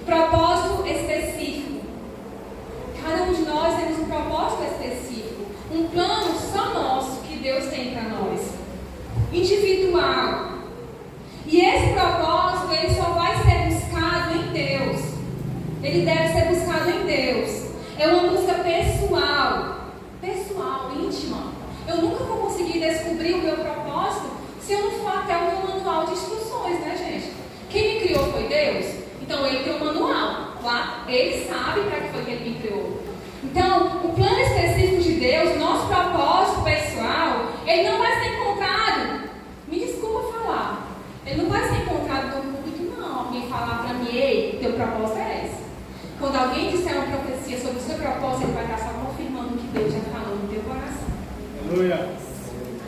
Propósito específico. Cada um de nós temos um propósito específico. Um plano só nosso que Deus tem para nós. Individual. E esse propósito, ele só vai ser buscado em Deus. Ele deve ser buscado em Deus. É uma busca pessoal, íntima. Eu nunca vou conseguir descobrir o meu propósito se eu não for até o meu manual de instruções, né, gente? Quem me criou foi Deus. Então ele tem um manual lá. Ele sabe para que foi que ele me criou. Então, o plano específico de Deus, nosso propósito pessoal, ele não vai ser encontrado. Me desculpa falar. Ele não vai ser encontrado no público, não. Alguém falar para mim, ei, teu propósito é esse. Quando alguém disser uma profecia sobre o seu propósito, ele vai estar só confirmando o que Deus já falou no teu coração. Aleluia.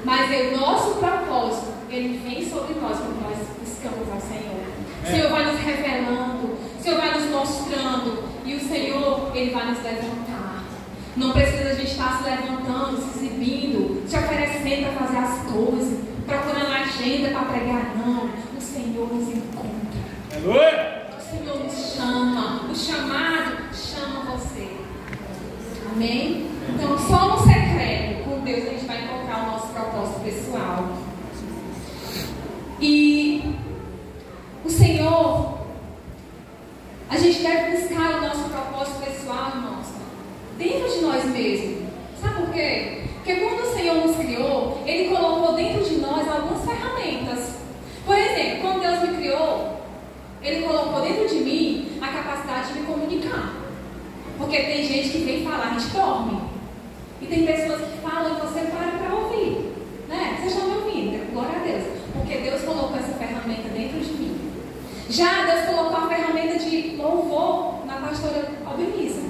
Mas o nosso propósito, ele vem sobre nós quando nós buscamos ao Senhor. O Senhor vai nos revelando, o Senhor vai nos mostrando, e o Senhor, ele vai nos levantar. Não precisa a gente estar se levantando, se exibindo, se oferecendo para fazer as coisas, procurando agenda para pregar, não. O Senhor nos encontra. Aleluia. O Senhor nos chama. O chamado chama você. Amém? Então, só no secreto, com Deus, a gente vai encontrar o nosso propósito pessoal. E o Senhor, a gente deve buscar o nosso propósito pessoal, irmãos, dentro de nós mesmos. Sabe por quê? Porque quando o Senhor nos criou, Ele colocou dentro de nós algumas ferramentas. Por exemplo, quando Deus me criou, Ele colocou dentro de mim a capacidade de me comunicar. Porque tem gente que vem falar, a gente dorme. E tem pessoas que falam e você para ouvir. Né? Vocês estão me ouvindo? Glória a Deus. Porque Deus colocou essa ferramenta dentro de mim. Já Deus colocou a ferramenta de louvor na pastora Albeniza.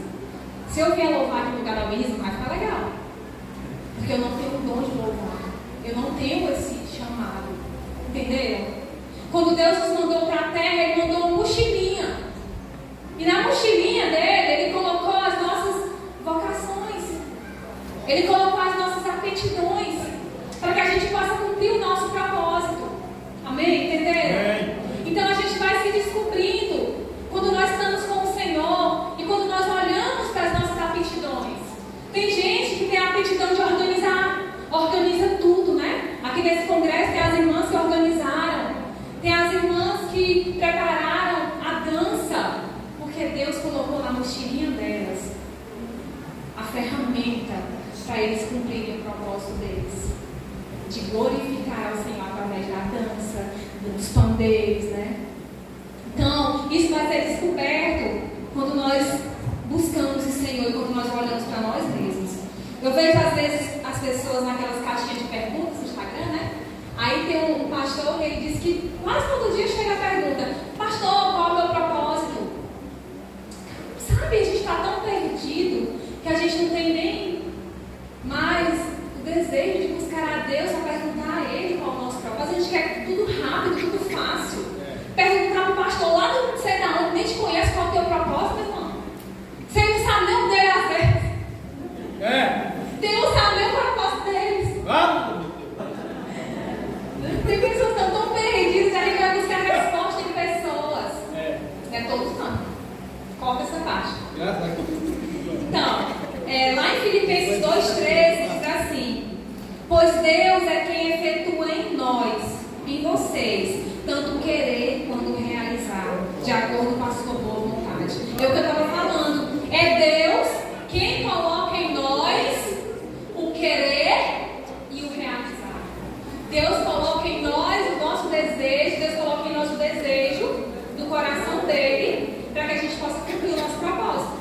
Se eu vier louvar aqui no lugar da Albeniza, vai ficar legal. Porque eu não tenho o dom de louvar. Eu não tenho esse chamado. Entenderam? Quando Deus nos mandou para a terra, Ele mandou uma mochilinha. E na mochilinha dele, Ele colocou as nossas vocações. Ele colocou as nossas aptidões. Para que a gente possa cumprir o nosso propósito. Amém? Entenderam? Então a gente vai se descobrindo quando nós estamos com o Senhor e quando nós olhamos para as nossas aptidões. Tem gente que tem a aptidão de organiza tudo, né? Aqui nesse congresso tem as irmãs que organizaram, tem as irmãs que prepararam a dança, porque Deus colocou na mochilinha delas a ferramenta para eles cumprirem o propósito deles, de glorificar ao Senhor através da dança, dos pandeiros, né? Então, isso vai ser descoberto quando nós buscamos o Senhor e quando nós olhamos para nós mesmos. Eu vejo às vezes as pessoas naquelas caixinhas de perguntas no Instagram, né? Aí tem um pastor que ele diz que quase todo dia chega a pergunta: pastor, qual é o meu propósito? Sabe, a gente está tão perdido que a gente não tem nem mais o desejo de buscar a Deus para perguntar a Ele qual é o nosso propósito. A gente quer tudo rápido, tudo fácil. Perguntar para o pastor lá não sei da onde, nem te conhece qual é o teu propósito, irmão. Você não sabe nem o dele às vezes. Deus sabe nem o propósito deles. Pois Deus é quem efetua em nós, em vocês, tanto querer quanto realizar, de acordo com a sua boa vontade. É o que eu estava falando. É Deus quem coloca em nós o querer e o realizar. Deus coloca em nós o nosso desejo, Deus coloca em nós o desejo do coração dele, para que a gente possa cumprir o nosso propósito.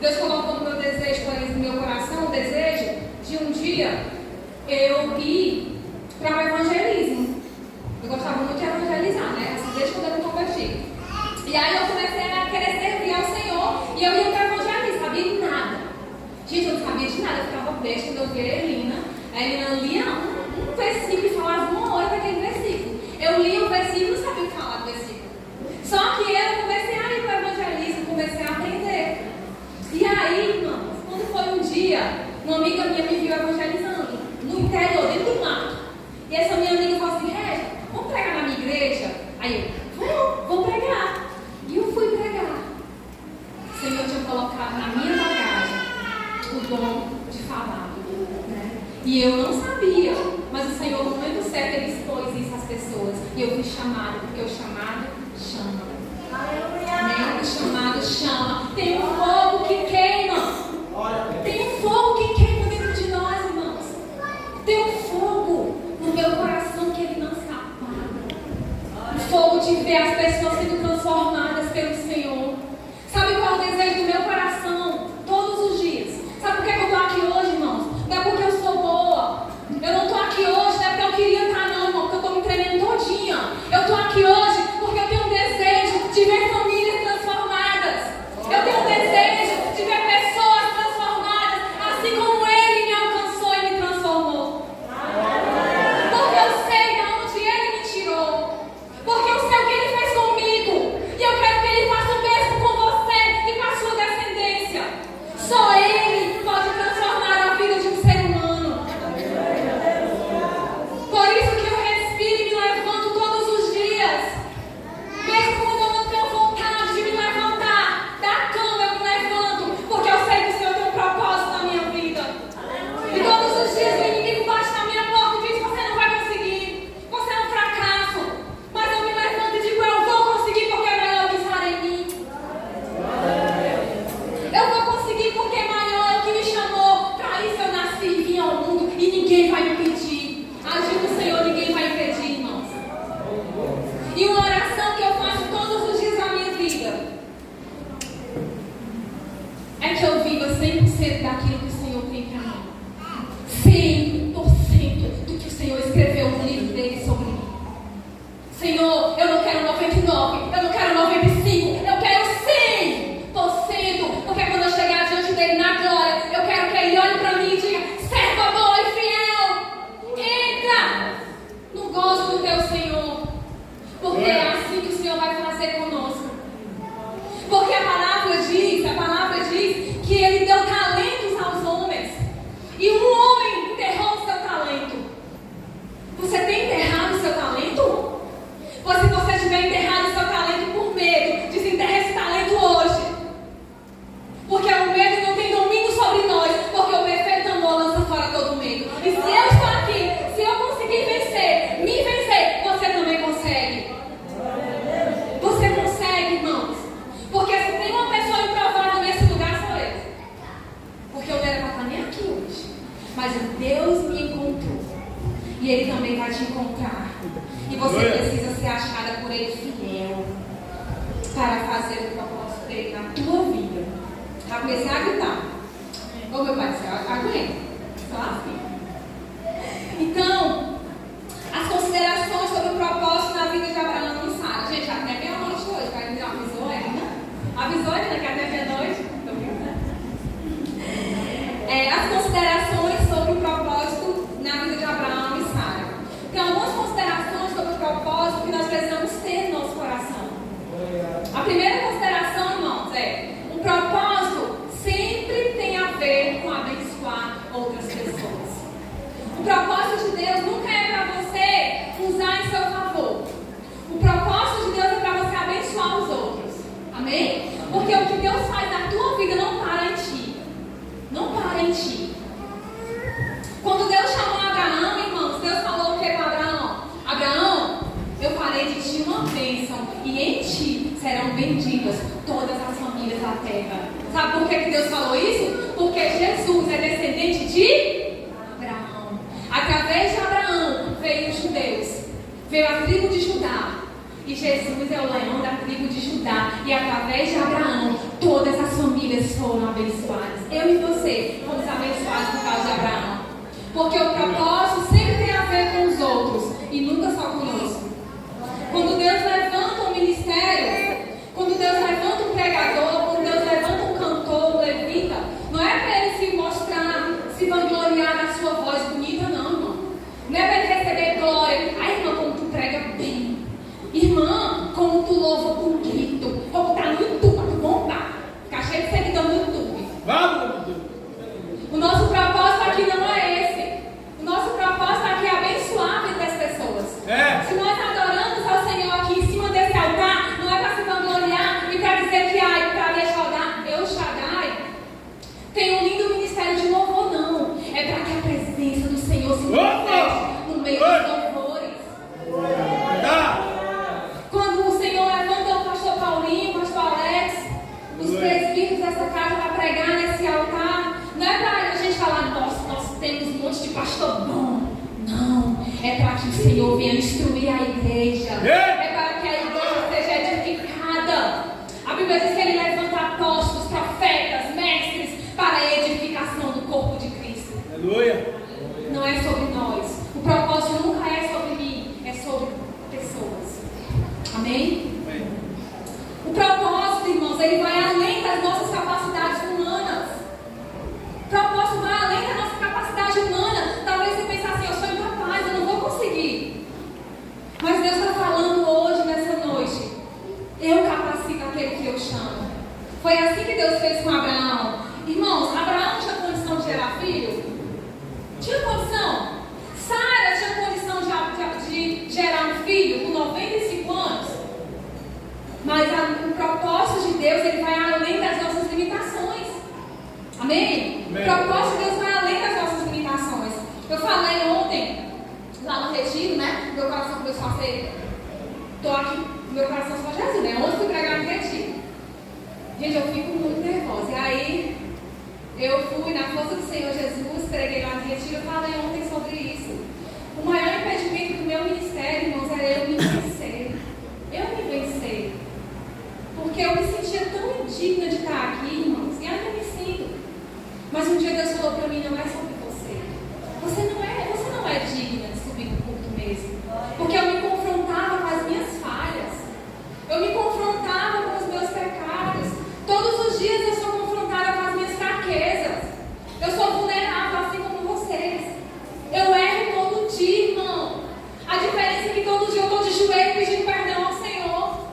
Deus colocou no meu desejo, por exemplo, no meu coração, o desejo de um dia eu ir para o evangelismo. Eu gostava muito de evangelizar, né? Assim, desde quando eu me converti. E aí eu comecei a querer servir ao Senhor e eu ia para o evangelismo, sabia de nada. Gente, eu não sabia de nada, eu ficava besta quando eu via a Elina. A Elina lia um versículo e falava uma hora daquele versículo. Eu li o versículo e não sabia o que falar do versículo. Só que eu comecei a ir para o evangelismo, comecei a aprender. E aí, irmãos, quando foi um dia, uma amiga minha me viu evangelizando no interior, dentro do mato. E essa minha amiga falou assim: Régia, vamos pregar na minha igreja? Aí eu, vou pregar. E eu fui pregar. O Senhor tinha colocado na minha bagagem o dom de falar, né? E eu não sabia, mas o Senhor, no momento certo, Ele expôs isso às pessoas. E eu fui chamada, porque o chamado chama. Amém? O chamado chama. Tem um fogo que queima. Tem um fogo que queima dentro de nós, irmãos. Tem um fogo no meu coração que ele não se apaga. O fogo de ver as pessoas sendo transformadas pelo Senhor. Sabe qual é o desejo do meu coração? Todos os dias. Sabe por que eu estou aqui hoje, irmãos? Não é porque eu sou boa. Eu não estou aqui hoje, não é porque eu queria estar, não, irmão, porque eu estou me tremendo todinha. Eu estou aqui hoje porque eu tenho um desejo de ver famílias transformadas. Eu tenho um desejo de ver pessoas transformadas, assim como Ele me alcançou e me transformou. Porque eu sei de onde Ele me tirou. Porque eu sei o que Ele fez comigo. E eu quero que Ele faça o mesmo com você e com a sua descendência. Só Ele pode transformar a vida de um ser humano. Por isso que eu respiro e me levanto todos os dias. Mesmo quando eu não tenho vontade de me levantar da cama, eu me levanto, porque eu sei que o Senhor tem um propósito na minha vida. E todos os dias o inimigo bate na minha porta e diz: você não vai conseguir, você é um fracasso. Mas eu me levanto e digo: eu vou conseguir, porque é maior o que está em mim. Eu vou conseguir porque é maior o que me chamou. Para isso eu nasci e vim ao mundo e ninguém vai me impedir. Agir do Senhor ninguém vai impedir, irmãos. E uma oração que eu faço todos os dias da minha vida é que eu viva 100% daquilo que o Senhor tem para mim. 100% do que o Senhor escreveu no livro dele sobre mim. Senhor, eu não quero 99, eu não quero 95, eu quero 100%. Porque quando eu chegar diante dele na glória, eu quero que ele olhe para mim e diga: serva boa e fiel, entra no gozo do teu Senhor. Porque é assim que o Senhor vai fazer conosco. Porque a palavra diz que Ele deu talentos aos homens. E um homem enterrou o seu talento. Você tem enterrado o seu talento? Ou se você tiver enterrado o seu talento por medo, desenterra esse talento hoje. Porque o medo não tem domínio sobre nós. Porque o perfeito amor lança fora todo medo. E se eu estou aqui, se eu conseguir vencer, me vencer, você também consegue. Você consegue, irmãos. Porque se tem uma pessoa improvável nesse lugar, sou eu. Porque eu não era para estar nem aqui hoje. Mas Deus me encontrou. E Ele também vai te encontrar. E você precisa ser achada por Ele fiel para fazer o propósito dele na tua vida. Já comecei a gritar. Ô meu pai do céu, aguenta. Só assim. Então, as considerações sobre o propósito da vida de Abraão e Sara. Gente, até meia-noite hoje. Vai me avisou, Helena? Avisou, Helena, que até meia-noite? As considerações sobre o propósito na vida de Abraão e Sara. Tem algumas considerações sobre o propósito que nós precisamos ter no nosso coração. A primeira consideração, irmãos, é: um propósito sempre tem a ver com abençoar outras pessoas. O propósito de Deus nunca é para você usar em seu favor. O propósito de Deus é para você abençoar os outros. Amém? Porque o que Deus faz na tua vida não para em ti. Não para em ti. Quando Deus chamou Abraão, benditas todas as famílias da terra. Sabe por que Deus falou isso? Porque Jesus é descendente de Abraão. Através de Abraão veio os judeus, veio a tribo de Judá. E Jesus é o leão da tribo de Judá. E através de Abraão, todas as famílias foram abençoadas. Eu e você fomos abençoados por causa de Abraão. Porque o propósito sempre tem a ver com os outros e nunca só conosco. Quando Deus levanta um ministério, quando Deus levanta um pregador, quando Deus levanta um cantor, um levita, não é para ele se mostrar, se vangloriar na sua voz bonita, não, irmão. Não é para ele receber glória. Ai, irmã, como tu prega bem. Irmã, como tu louva com grito. Como tá no YouTube, para tu bombar. Ficar cheio de seguidor no YouTube. Vamos! O nosso propósito aqui não é esse. O nosso propósito aqui é abençoar a vida das pessoas. Se nós adoramos ao Senhor aqui em cima desse altar, não é para se vangloriar e para dizer que para Eu Shaddai tem um lindo ministério de louvor, não. É para que a presença do Senhor se manifeste no meio dos louvores. Quando o Senhor levanta o pastor Paulinho, o pastor Alex, os presbíteros dessa casa para pregar nesse altar, não é para a gente falar, nossa, nós temos um monte de pastor bom. Não, é para que o Senhor venha instruir a igreja. É para que a igreja seja edificada. A Bíblia diz que Ele levanta apóstolos, profetas, mestres para a edificação do corpo de Cristo. Aleluia. Não é sobre nós. O propósito nunca é sobre mim, é sobre pessoas. Amém? O propósito, irmãos, ele vai além das nossas capacidades humanas. O propósito vai além da nossa capacidade humana. Talvez você pense assim, eu sou incapaz, eu não vou conseguir. Mas Deus está falando hoje, nessa noite, eu capacito aquele que eu chamo. Foi assim que Deus fez com Abraão. Irmãos, Abraão tinha condição de gerar filho? Tinha condição. Sara tinha condição de gerar um filho com 95 anos. Mas o propósito de Deus, ele vai além das nossas limitações. Amém? O propósito de Deus vai além das nossas limitações. Eu falei ontem, lá no retiro, né? Meu coração começou a ser... Estou aqui, meu coração só Jesus, né? Ontem fui pregar no retiro. Gente, eu fico muito nervosa. E aí, eu fui na força do Senhor Jesus, preguei lá no retiro, eu falei ontem sobre isso. O maior impedimento do meu ministério, irmãos, é eu me vencer. Eu me vencer. Porque eu me sentia tão indigna de estar aqui, irmãos, e ainda me sinto. Mas um dia Deus falou para mim, não é sobre você. Você não é digna de subir no culto mesmo. Porque eu me confrontava com as minhas falhas. Eu me confrontava com os meus pecados. Todos os dias eu sou confrontada com as minhas fraquezas. Eu sou vulnerável assim como vocês. Eu erro todo dia, irmão. A diferença é que todo dia eu estou de joelho pedindo perdão ao Senhor.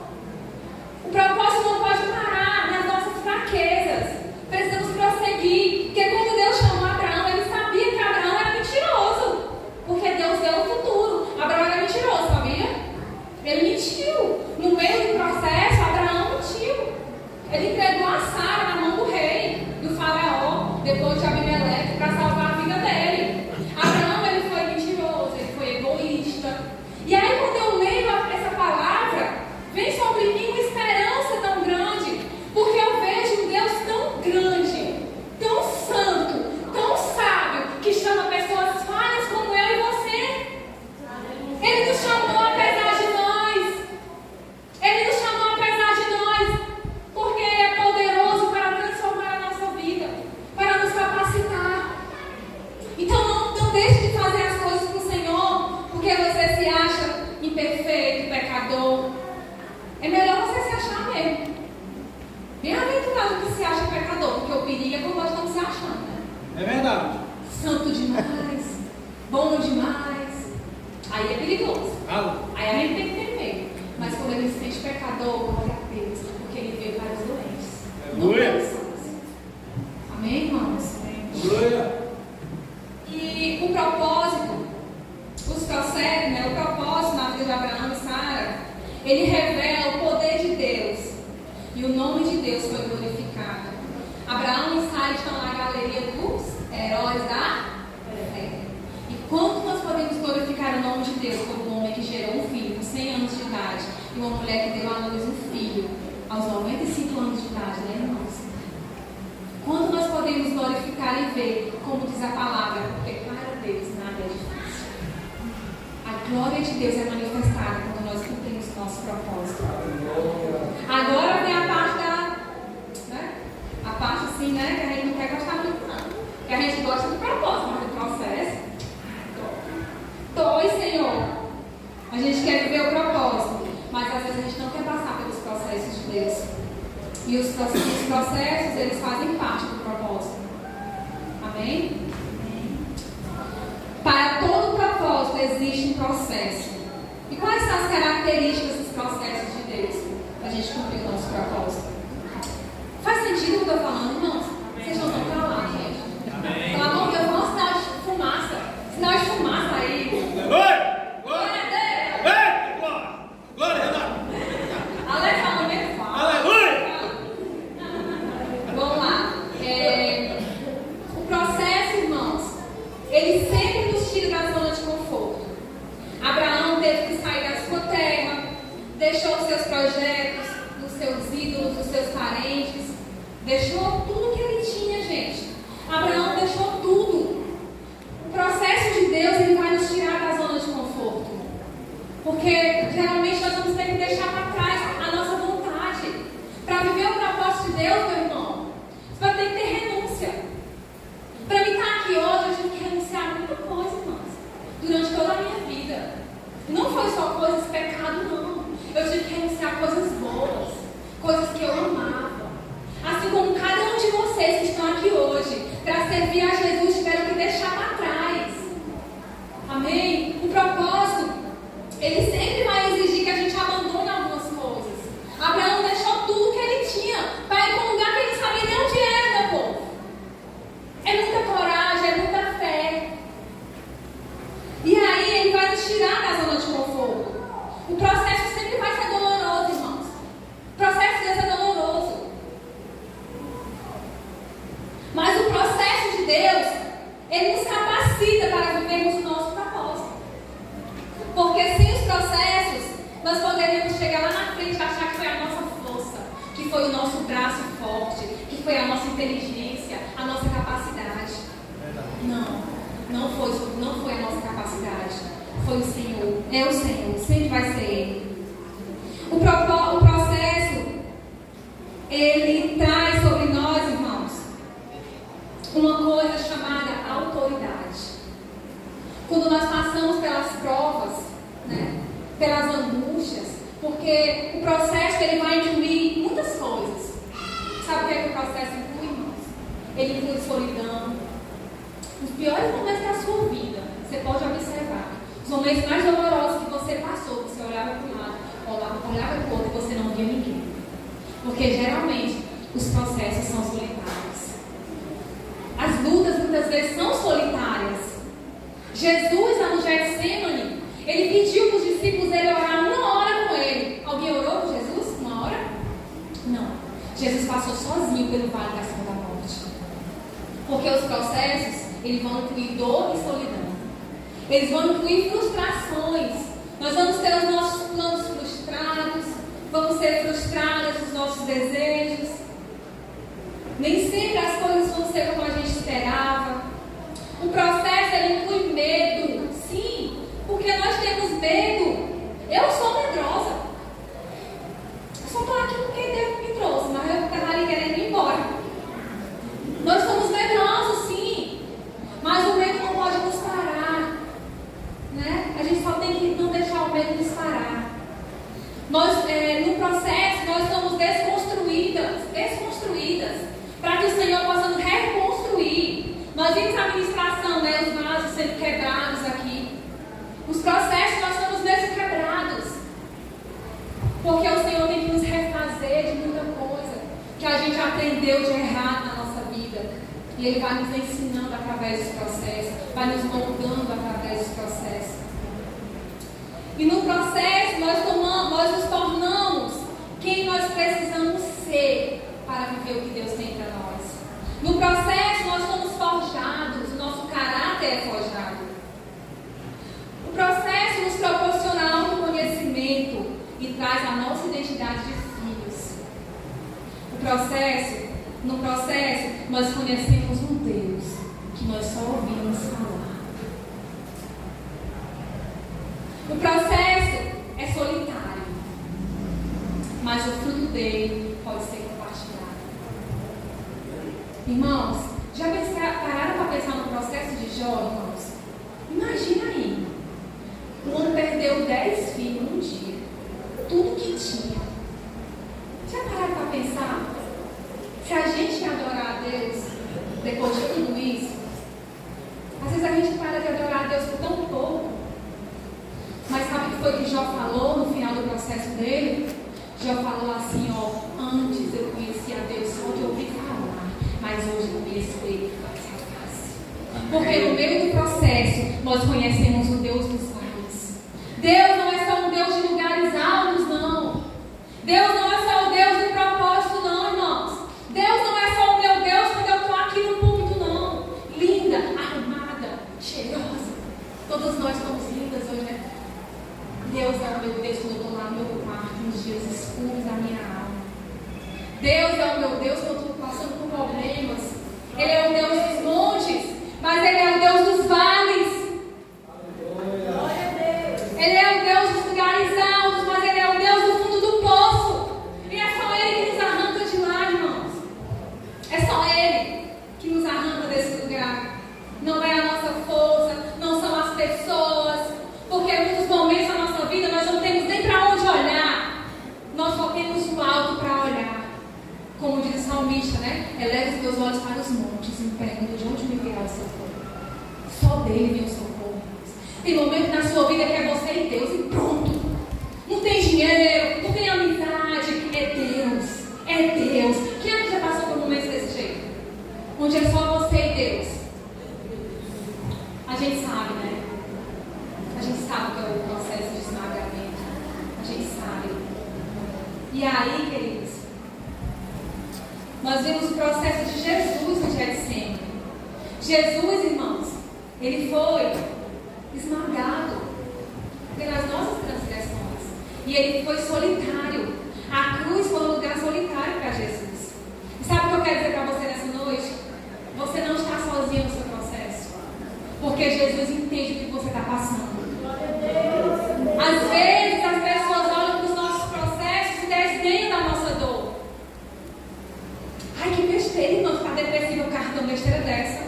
O propósito não pode parar nas nossas fraquezas. Precisamos prosseguir. Porque quando Deus chamou Abraão, ele sabia que Abraão era mentiroso. Porque Deus deu o futuro. Abraão era mentiroso, sabia? Ele mentiu. No meio do processo, Abraão mentiu. Ele entregou a Sara na mão do rei, do faraó, depois de Abimeleque, para salvar a vida dele. Abraão, ele foi mentiroso, ele foi egoísta. E aí, quando eu leio essa palavra, vem sobre mim uma esperança tão grande, porque eu vejo um Deus tão grande, tão santo, tão sábio, que chama pessoas falhas como eu e você. Ele nos chamou apesar de nós. Ele nos chamou apesar de nós, porque Ele é poderoso para transformar a nossa vida, para nos capacitar. Então não deixe de fazer as coisas para o Senhor, porque você se acha imperfeito, pecador. É melhor você se achar mesmo. Bem-aventurado que se acha pecador, porque o perigo é quando nós estamos se achando, né? É verdade. Santo demais, bom demais. Aí é perigoso. Aí a gente tem que ter medo. Mas quando ele se sente pecador, glória a Deus, porque ele veio para os doentes. Aleluia. Amém, irmãos? Aleluia. E o propósito, os processos, né? O propósito na vida de Abraão e Sara, ele revela o poder de Deus. E o nome de Deus foi glorificado. Abraão e Sara estão na galeria dos heróis da fé. E quanto nós podemos glorificar o nome de Deus como um homem que gerou um filho com 100 anos de idade e uma mulher que deu à luz um filho aos 95 anos de idade, né, irmãos? Quando nós podemos glorificar e ver, como diz a palavra, porque para Deus nada é difícil. A glória de Deus é manifestada quando nós cumprimos o nosso propósito. Agora vem a parte a parte assim, né, que a gente não quer gostar muito não. Que a gente gosta do propósito, mas do processo. Dói, Senhor. A gente quer viver o propósito, mas às vezes a gente não quer passar pelos processos de Deus. E os processos, eles fazem parte do propósito. Amém? Para todo propósito existe um processo. E quais são as características dos processos de Deus para a gente cumprir o nosso propósito? Faz sentido o que eu estou falando, irmãos? Vocês não estão calados, gente? Pelo amor de Deus, vamos sinal de fumaça. Sinal de fumaça aí. Glória a Deus! Glória a Deus! Alex, fala mesmo, fala. Aleluia! Vamos lá. O processo, irmãos, ele sempre nos tira da zona de conforto. Abraão teve que sair da sua terra, deixou os seus projetos, os seus ídolos, os seus parentes, deixou tudo que ele tinha, gente. Abraão deixou tudo. O processo de Deus, ele vai nos tirar da zona de conforto. Porque geralmente nós vamos ter que deixar para trás a nossa vontade. Para viver o propósito de Deus, meu irmão, você vai ter que ter renúncia. Para mim estar aqui hoje, eu tive que renunciar a muita coisa, irmãos, durante toda a minha vida. E não foi só coisas pecado, não. Eu tive que renunciar a coisas boas, coisas que eu amava. Assim como cada um de vocês que estão aqui hoje, para servir a Jesus, tiveram que deixar para trás. Amém? O propósito, ele sempre vai exigir que a gente abandone algumas coisas. Abraão deixou tudo que ele tinha para ir para um lugar que ele não sabia nem onde era, meu povo. É muita coragem, é muita fé. E aí ele vai nos tirar da zona de conforto. O processo sempre vai ser doloroso, irmãos. O processo de Deus é doloroso. Mas o processo de Deus, ele nos capacita para vivermos o nosso propósito. Porque sem os processos, nós poderíamos chegar lá na frente e achar que foi a nossa força, que foi o nosso braço forte, que foi a nossa inteligência, a nossa capacidade. Não foi a nossa capacidade. Foi o Senhor. É o Senhor. Sempre vai ser Ele. O processo, ele traz sobre nós, irmãos, uma coisa chamada autoridade. Quando nós passamos pelas provas, né, pelas angústias, porque o processo ele vai incluir muitas coisas. Sabe o que é que o processo inclui, irmãos? Ele inclui solidão. Os piores momentos da sua vida, você pode observar. Os momentos mais dolorosos que você passou, você olhava para um lado, olhava para o outro e você não via ninguém. Porque geralmente os processos são solitários. As lutas muitas vezes são solitárias. Jesus, lá no Getsemane, ele pediu para os discípulos ele orar uma hora com ele. Alguém orou com Jesus? Uma hora? Não. Jesus passou sozinho pelo vale da sombra da morte. Porque os processos, eles vão incluir dor e solidão. Eles vão incluir frustrações. Nós vamos ter os nossos planos frustrados. Vamos ser frustrados os nossos desejos. Nem sempre as coisas vão ser como a gente esperava. O processo ele inclui medo. Sim, porque nós temos medo. Eu sou medrosa. Eu só estou aqui porque Deus me trouxe, mas eu estava ali querendo ir embora. Nós somos medrosos, sim. Mas o medo não pode nos parar. Né? A gente só tem que não deixar o medo nos parar. Nós, no processo, nós somos desconstruídas, para que o Senhor possa nos reconstruir. Nós vimos a ministração, né, os vasos sendo quebrados aqui. Os processos, nós somos mesmo quebrados. Porque o Senhor tem que nos refazer de muita coisa que a gente aprendeu de errado na nossa vida. E Ele vai nos ensinando através dos processos, vai nos moldando através dos processos. E no processo, nós nos tornamos quem nós precisamos ser para viver o que Deus tem para nós. No processo, nós somos forjados, o nosso caráter é forjado. O processo nos proporciona autoconhecimento e traz a nossa identidade de filhos. No processo, nós conhecemos um Deus que nós só ouvimos falar. O processo é solitário, mas o fruto dele pode ser compartilhado. Irmãos, já pararam para pensar no processo de Jó, irmãos? Imagina aí, o homem perdeu 10 filhos num dia, tudo que tinha. Já pararam para pensar? Se a gente adorar a Deus depois de tudo isso, às vezes a gente para de adorar a Deus por tão pouco. Mas sabe o que foi que Jó falou no final do processo dele? Jó falou assim, ó, antes eu conhecia a Deus só de ouvir falar, mas hoje eu conheço Ele face a face. Porque no meio do processo nós conhecemos o Deus dos vales. Deus não é só um Deus de lugares altos, não. Deus não é só o Deus do propósito, não, irmãos. Deus não é só o meu Deus quando eu estou aqui no púlpito, não. Linda, arrumada, cheirosa. Todas nós somos lindas hoje, né? Deus é o meu Deus quando eu estou lá no meu quarto, nos dias escuros da minha alma. Deus é o meu Deus quando eu estou passando por problemas. Ele é o Deus dos montes, mas Ele é o Deus dos vales. Ele é o Deus dos lugares altos, mas Ele é o Deus do fundo do poço. E é só Ele que nos arranca de lá, irmãos. É só Ele que nos arranca desse lugar. Não é a nossa força, não são as pessoas. Porque em muitos momentos da nossa vida nós não temos nem para onde olhar. Nós só temos o alto para olhar. Como diz o salmista, né? Eleva os teus olhos para os montes e me pergunta de onde me virá o socorro. Só dele vem o socorro. Tem momento na sua vida que é você e Deus e pronto. Não tem dinheiro, não tem amizade. É Deus. É Deus. Quem é que já passou por momentos desse jeito? Onde é só você e Deus? A gente sabe, né? A gente sabe que é o processo de esmagamento. A gente sabe. E aí, queridos, nós vemos o processo de Jesus no Getsemane. Jesus, irmãos, ele foi esmagado pelas nossas transgressões. E ele foi solitário. A cruz foi um lugar solitário para Jesus. E sabe o que eu quero dizer para você nessa noite? Você não está sozinho no seu processo. Porque Jesus entende o que você está passando. Às vezes as pessoas olham para os nossos processos e desdenham da nossa dor. Ai, que besteira, irmão, ficar depressivo, cartão besteira dessa.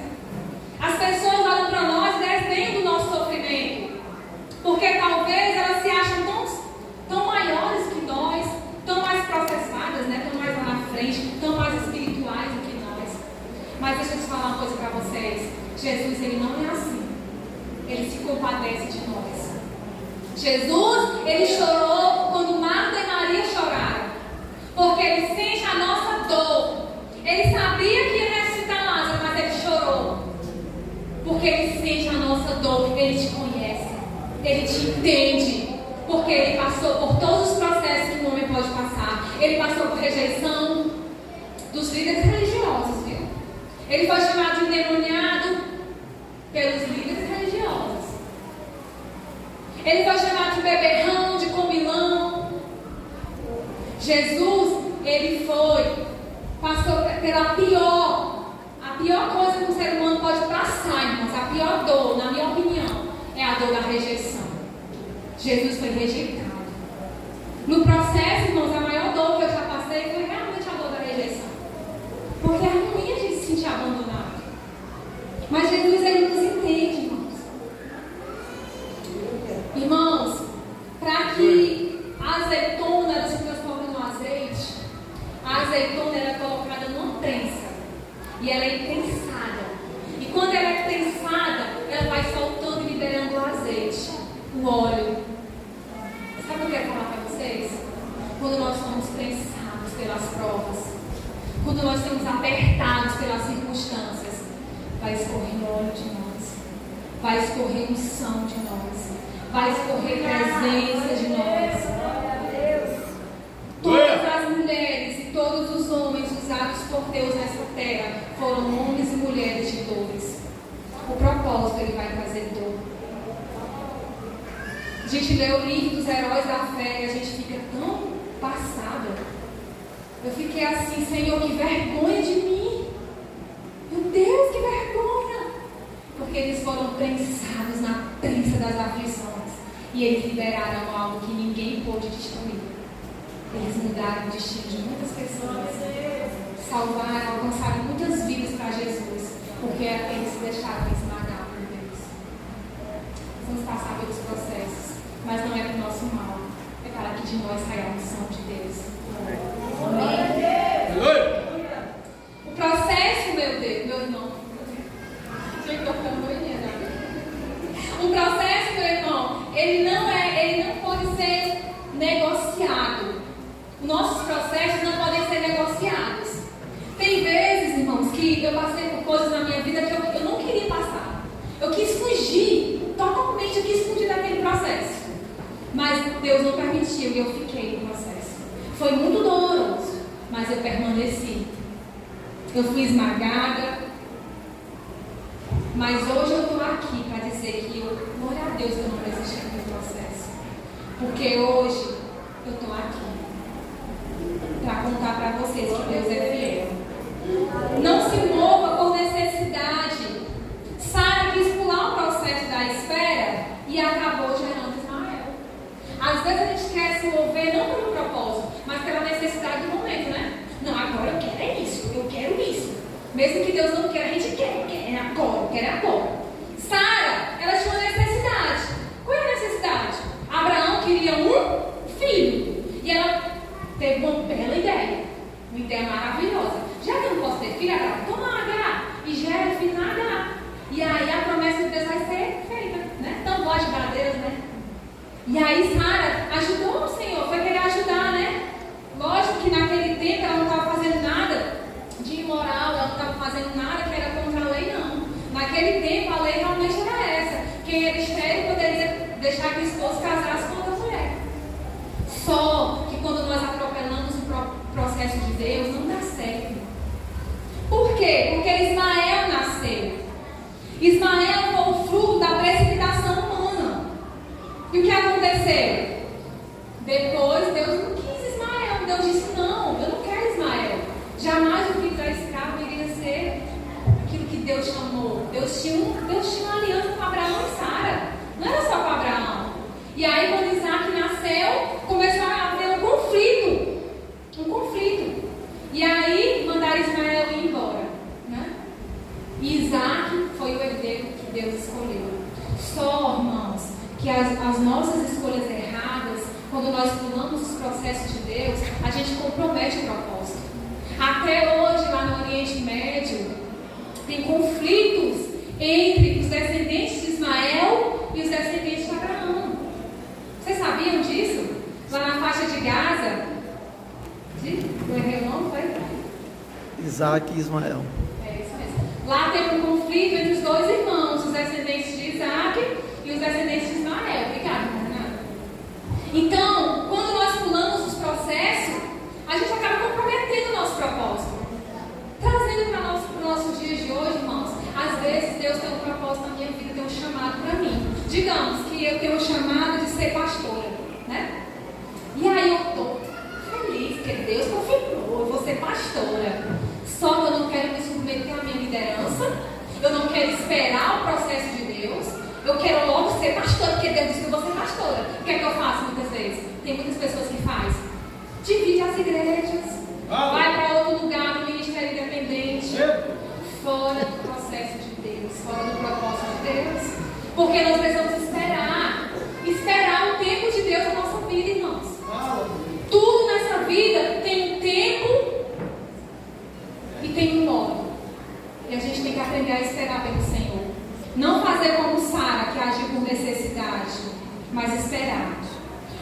As pessoas olham para nós e desdenham do nosso sofrimento. Porque talvez elas se acham tão maiores que nós, tão mais processadas, né? Tão mais lá na frente, tão mais espirituais do que nós. Mas deixa eu te falar uma coisa para vocês. Jesus, ele não é assim. Ele se compadece de nós. Jesus, ele chorou quando Marta e Maria choraram. Porque ele sente a nossa dor. Ele sabia que ia ressuscitar Lázaro, mas ele chorou. Porque ele sente a nossa dor. Ele te conhece. Ele te entende. Porque ele passou por todos os processos que um homem pode passar. Ele passou por rejeição dos líderes religiosos, viu? Ele foi chamado de endemoniado pelos líderes religiosos. Ele foi chamado de beberrão, de comilão. Jesus, ele passou pela a pior coisa que um ser humano pode passar, irmãos, a pior dor, na minha opinião, é a dor da rejeição. Jesus foi rejeitado. No processo, irmãos, a maior dor que eu já passei foi realmente a dor da rejeição. Porque é ruim a gente se sentir abandonado. Mas Jesus, ele nos entende, irmãos. Irmãos, para que a azeitona se transforme no azeite, a azeitona era colocada numa prensa. E ela é prensada. E quando ela é prensada, ela vai soltando e liberando o azeite, o óleo. Sabe o que eu quero falar para vocês? Quando nós somos prensados pelas provas, quando nós somos apertados pelas circunstâncias, vai escorrer óleo de nós, vai escorrer unção de nós, vai escorrer presença de nós. Todas as mulheres e todos os homens usados por Deus nessa terra foram homens e mulheres de dores. O propósito, ele vai trazer dor. A gente lê o livro dos heróis da fé e a gente fica tão passada. Eu fiquei assim, Senhor, que vergonha de mim. Meu Deus, que vergonha. Porque eles foram prensados na prensa das aflições. E eles liberaram algo que ninguém pôde destruir. Eles mudaram o destino de muitas pessoas. Salvaram, alcançaram muitas vidas para Jesus. Porque eles se deixaram esmagar por Deus. Vamos passar pelos processos. Mas não é para o nosso mal. É para que de nós saia a unção de Deus. Amém. O processo, meu Deus, meu irmão. O processo, meu irmão, ele não pode ser negociado. Nossos processos não podem ser negociados. Tem vezes, irmãos, que eu passei por coisas na minha vida que eu não queria passar. Eu quis fugir, totalmente eu quis fugir daquele processo. Mas Deus não permitiu e eu fiquei no processo. Foi muito doloroso, mas eu permaneci. Eu fui esmagada. Mas hoje eu estou aqui para dizer que glória a Deus que eu não resisti no processo. Porque hoje eu estou aqui para contar para vocês que Deus é fiel. Não se mova por necessidade. Sara quis pular o processo da espera e acabou gerando Ismael. Às vezes a gente quer se mover não pelo propósito, mas pela necessidade do momento, né? Não, agora eu quero é isso, eu quero isso. Mesmo que Deus não queira, a gente quer agora, eu quero agora. Sara, ela tinha uma necessidade. Qual é a necessidade? Abraão queria um filho. E ela teve uma bela ideia. Uma ideia maravilhosa. Já que eu não posso ter filho, Abraão, toma Agar. E gera filho na Agar. E aí a promessa de Deus vai ser feita, né? Tão boa de Deus, né? E aí Sara ajudou o Senhor, foi querer ajudar, né? Lógico que naquele tempo ela não estava fazendo nada de imoral, ela não estava fazendo nada que era contra a lei, não. Naquele tempo a lei realmente era essa. Quem era estéril poderia deixar que o esposo casasse com outra mulher. Só que quando nós atropelamos o processo de Deus, não dá certo. Por quê? Porque Ismael nasceu. Ismael foi o fruto da precipitação humana. E o que aconteceu? Depois Deus não quis Ismael. Deus disse, não, eu não quero Ismael. Jamais o filho da escrava iria ser aquilo que Deus chamou. Deus tinha uma aliança com Abraão e Sara. Não era só com Abraão. E aí quando Isaac nasceu, começou a haver um conflito. E aí mandaram Ismael ir embora, né? E Isaac foi o herdeiro que Deus escolheu. Só, irmãos, que as nossas escolhas erradas, quando nós pulamos os processos de Deus, a gente compromete o propósito. Até hoje, lá no Oriente Médio, tem conflitos entre os descendentes de Ismael e os descendentes de Abraão. Vocês sabiam disso? Lá na faixa de Gaza, Isaac e Ismael. É isso mesmo. Lá tem um conflito entre os dois irmãos, os descendentes de Isaac e os descendentes de Ismael. Obrigada, Fernanda. Então, quando nós pulamos os processos, a gente acaba comprometendo o nosso propósito. Trazendo para os nossos dias de hoje, irmãos, às vezes Deus tem um propósito na minha vida, tem um chamado para mim. Digamos que eu tenho um chamado de ser pastora, né? E aí eu estou feliz, porque Deus confirmou, eu vou ser pastora. Só que eu não quero me submeter à minha liderança, eu não quero esperar o processo de Deus, eu quero logo ser pastora, porque Deus disse que eu vou ser pastora. O que é que eu faço muitas vezes? Tem muitas pessoas que fazem. Divide as igrejas, vai para outro lugar no ministério independente, fora do processo de Deus, fora do propósito de Deus. Porque nós precisamos esperar o tempo de Deus na nossa vida, irmãos. Tudo nessa vida tem um tempo e tem um modo. E a gente tem que aprender a esperar pelo Senhor. Não fazer como Sara, que agiu por necessidade, mas esperar.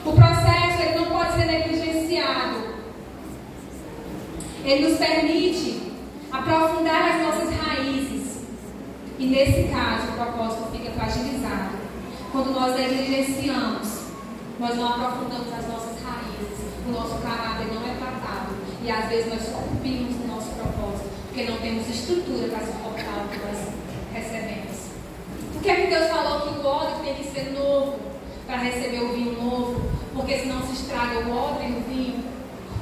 O processo ele não pode ser negligenciado. Ele nos permite aprofundar as nossas raízes. E nesse caso, o propósito fica fragilizado. Quando nós negligenciamos, nós não aprofundamos as nossas raízes. O nosso caráter não é tratado. E às vezes nós sucumbimos no nosso propósito, porque não temos estrutura para suportar o que nós recebemos. Por que é que Deus falou que o odre tem que ser novo para receber o vinho novo? Porque senão se estraga o odre e o vinho.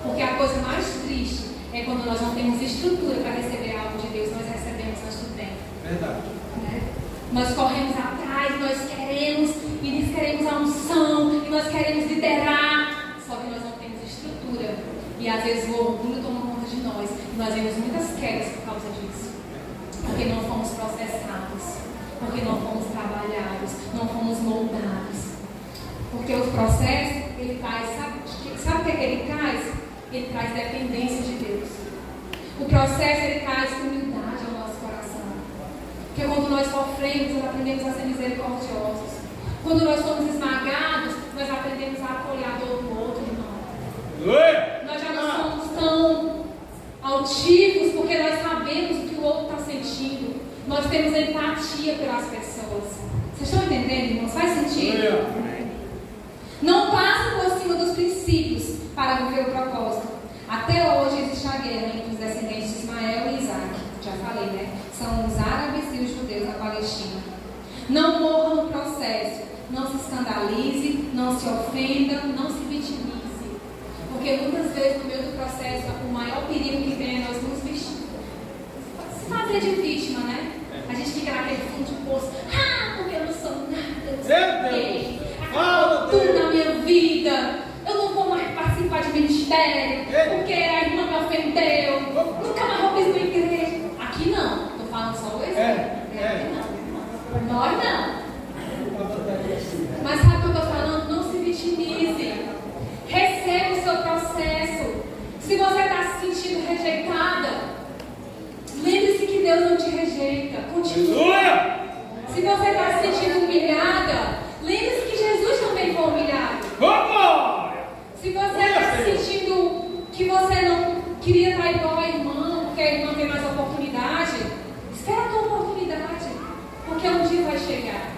Porque a coisa mais triste é quando nós não temos estrutura para receber algo de Deus, nós recebemos antes do tempo. Verdade. Né? Nós corremos atrás, nós queremos, e nós queremos a unção, e nós queremos liderar, só que nós não temos estrutura. E às vezes o orgulho toma conta de nós, e nós vemos muitas quedas por causa disso. Porque não fomos processados, porque não fomos trabalhados, não fomos moldados. Porque o processo, ele traz, sabe o que é que ele traz? Ele traz dependência de Deus. O processo, ele traz humildade ao nosso coração. Porque quando nós sofremos, nós aprendemos a ser misericordiosos. Quando nós somos esmagados, nós aprendemos a apoiar a dor do outro, irmão. Nós já não somos tão altivos, porque nós sabemos o que o outro está sentindo. Nós temos empatia pelas pessoas. Vocês estão entendendo, irmãos? Faz sentido? Não passa por cima dos princípios para viver o propósito. Até hoje existe a guerra entre os descendentes de Ismael e Isaac. Já falei, né? São os árabes e os judeus da Palestina. Não morra no processo. Não se escandalize, não se ofenda, não se vitimize. Porque muitas vezes no meio do processo o maior perigo que tem é nós nos vestir. Se fazer de vítima, né? A gente fica naquele fundo de poço. Ah, porque eu não sou nada, eu não sei. Acabou tudo na minha vida. Eu não vou mais participar de ministério, porque a irmã me ofendeu. Nunca mais vou vir na igreja. Aqui não, estou falando só o exemplo. Aqui não. Nós não. Mas sabe o que eu estou falando? Não se vitimize. Receba o seu processo. Se você está se sentindo rejeitada, lembre-se que Deus não te rejeita. Continue. Se você está se sentindo humilhada, lembre-se que Jesus também foi humilhado. Se você está se sentindo que você não queria estar igual a irmã, porque a irmã tem mais oportunidade, espera a tua oportunidade, porque um dia vai chegar.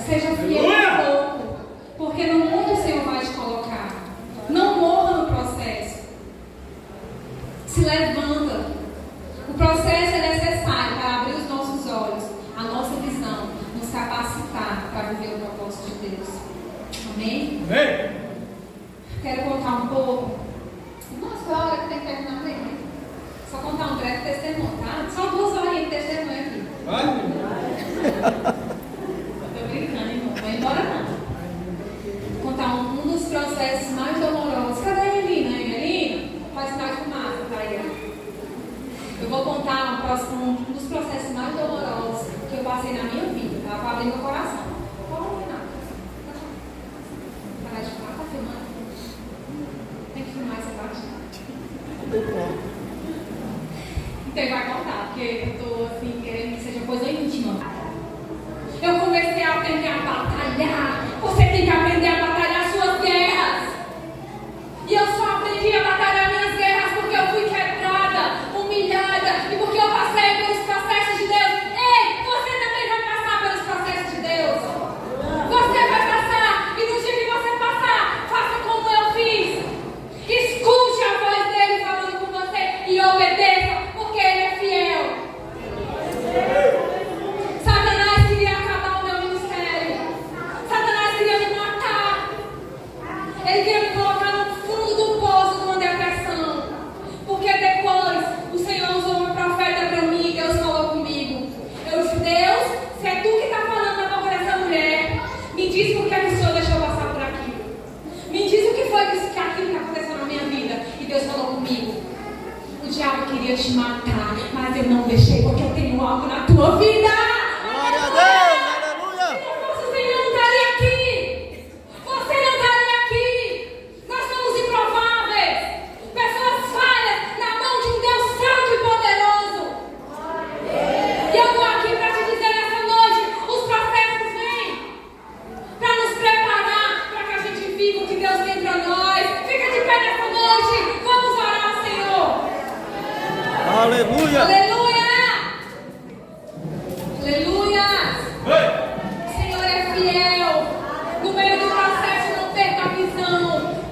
Seja fiel um pouco, porque no mundo o Senhor vai te colocar. Não morra no processo. Se levanta. O processo é necessário para abrir os nossos olhos, a nossa visão, nos capacitar para viver o propósito de Deus. Amém? Amém. Quero contar um pouco. Nossa, qual a hora que tem que terminar mesmo? Só contar um breve testemunho, tá? Só 2 horas de testemunho aqui. Tô brincando, irmão. Não vou embora não. Vou contar um dos processos mais dolorosos. Cadê a Elina? Elina? Faz sinal de fumaça, tá aí. Eu vou contar um dos processos mais dolorosos que eu passei na minha vida, tá? Para abrir meu coração. Qual é, Renato? Parar de falar, tá filmando? Tem que filmar essa parte. Então ele vai contar, porque eu tô assim, querendo que seja coisa íntima. Eu comecei a aprender a batalhar. Você tem que aprender a batalhar suas guerras. E eu só aprendi a batalhar minhas guerras porque eu fui quebrada, humilhada e porque eu passei pelos processos de Deus. Ei, você também vai passar pelos processos de Deus. Você vai passar, e no dia que você passar, faça como eu fiz. Escute a voz dele falando com você e obedeça, porque ele é fiel. Satanás queria acabar o meu ministério. Satanás queria me matar. Ele queria me colocar no fundo do poço de uma depressão. Porque depois o Senhor usou uma profeta para mim, Deus falou comigo. Deus, se é tu que está falando na boca dessa mulher, me diz por que o Senhor deixou eu passar por aquilo. Me diz o que foi que aquilo que aconteceu na minha vida. E Deus falou comigo. O diabo queria te matar, mas eu não deixei, porque eu tenho algo na tua vida. Glória a Deus, aleluia. Se não fosse o Senhor, não estaria aqui. Você não estaria aqui. Nós somos improváveis. Pessoas falhas na mão de um Deus santo e poderoso. E eu estou aqui para te dizer nessa noite, os processos vêm para nos preparar para que a gente viva o que Deus tem para nós. Fica de pé nessa noite. Vamos orar ao Senhor. Aleluia. Aleluia! Aleluia! O Senhor é fiel. No meio do processo, não perca a visão.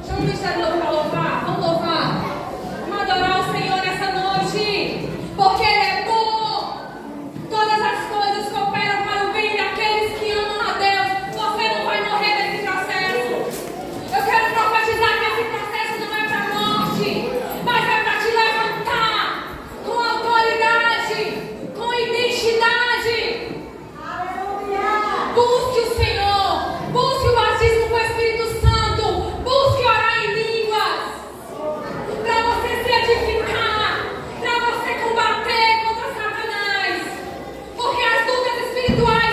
Chama o ministério louco para louvar. Vamos louvar. Vamos adorar o Senhor nessa noite. Porque Ele é bom. Todas as coisas cooperam para o bem daqueles que amam a Deus. Você não vai morrer nesse processo. Eu quero profetizar que esse processo não é para a morte. espirituais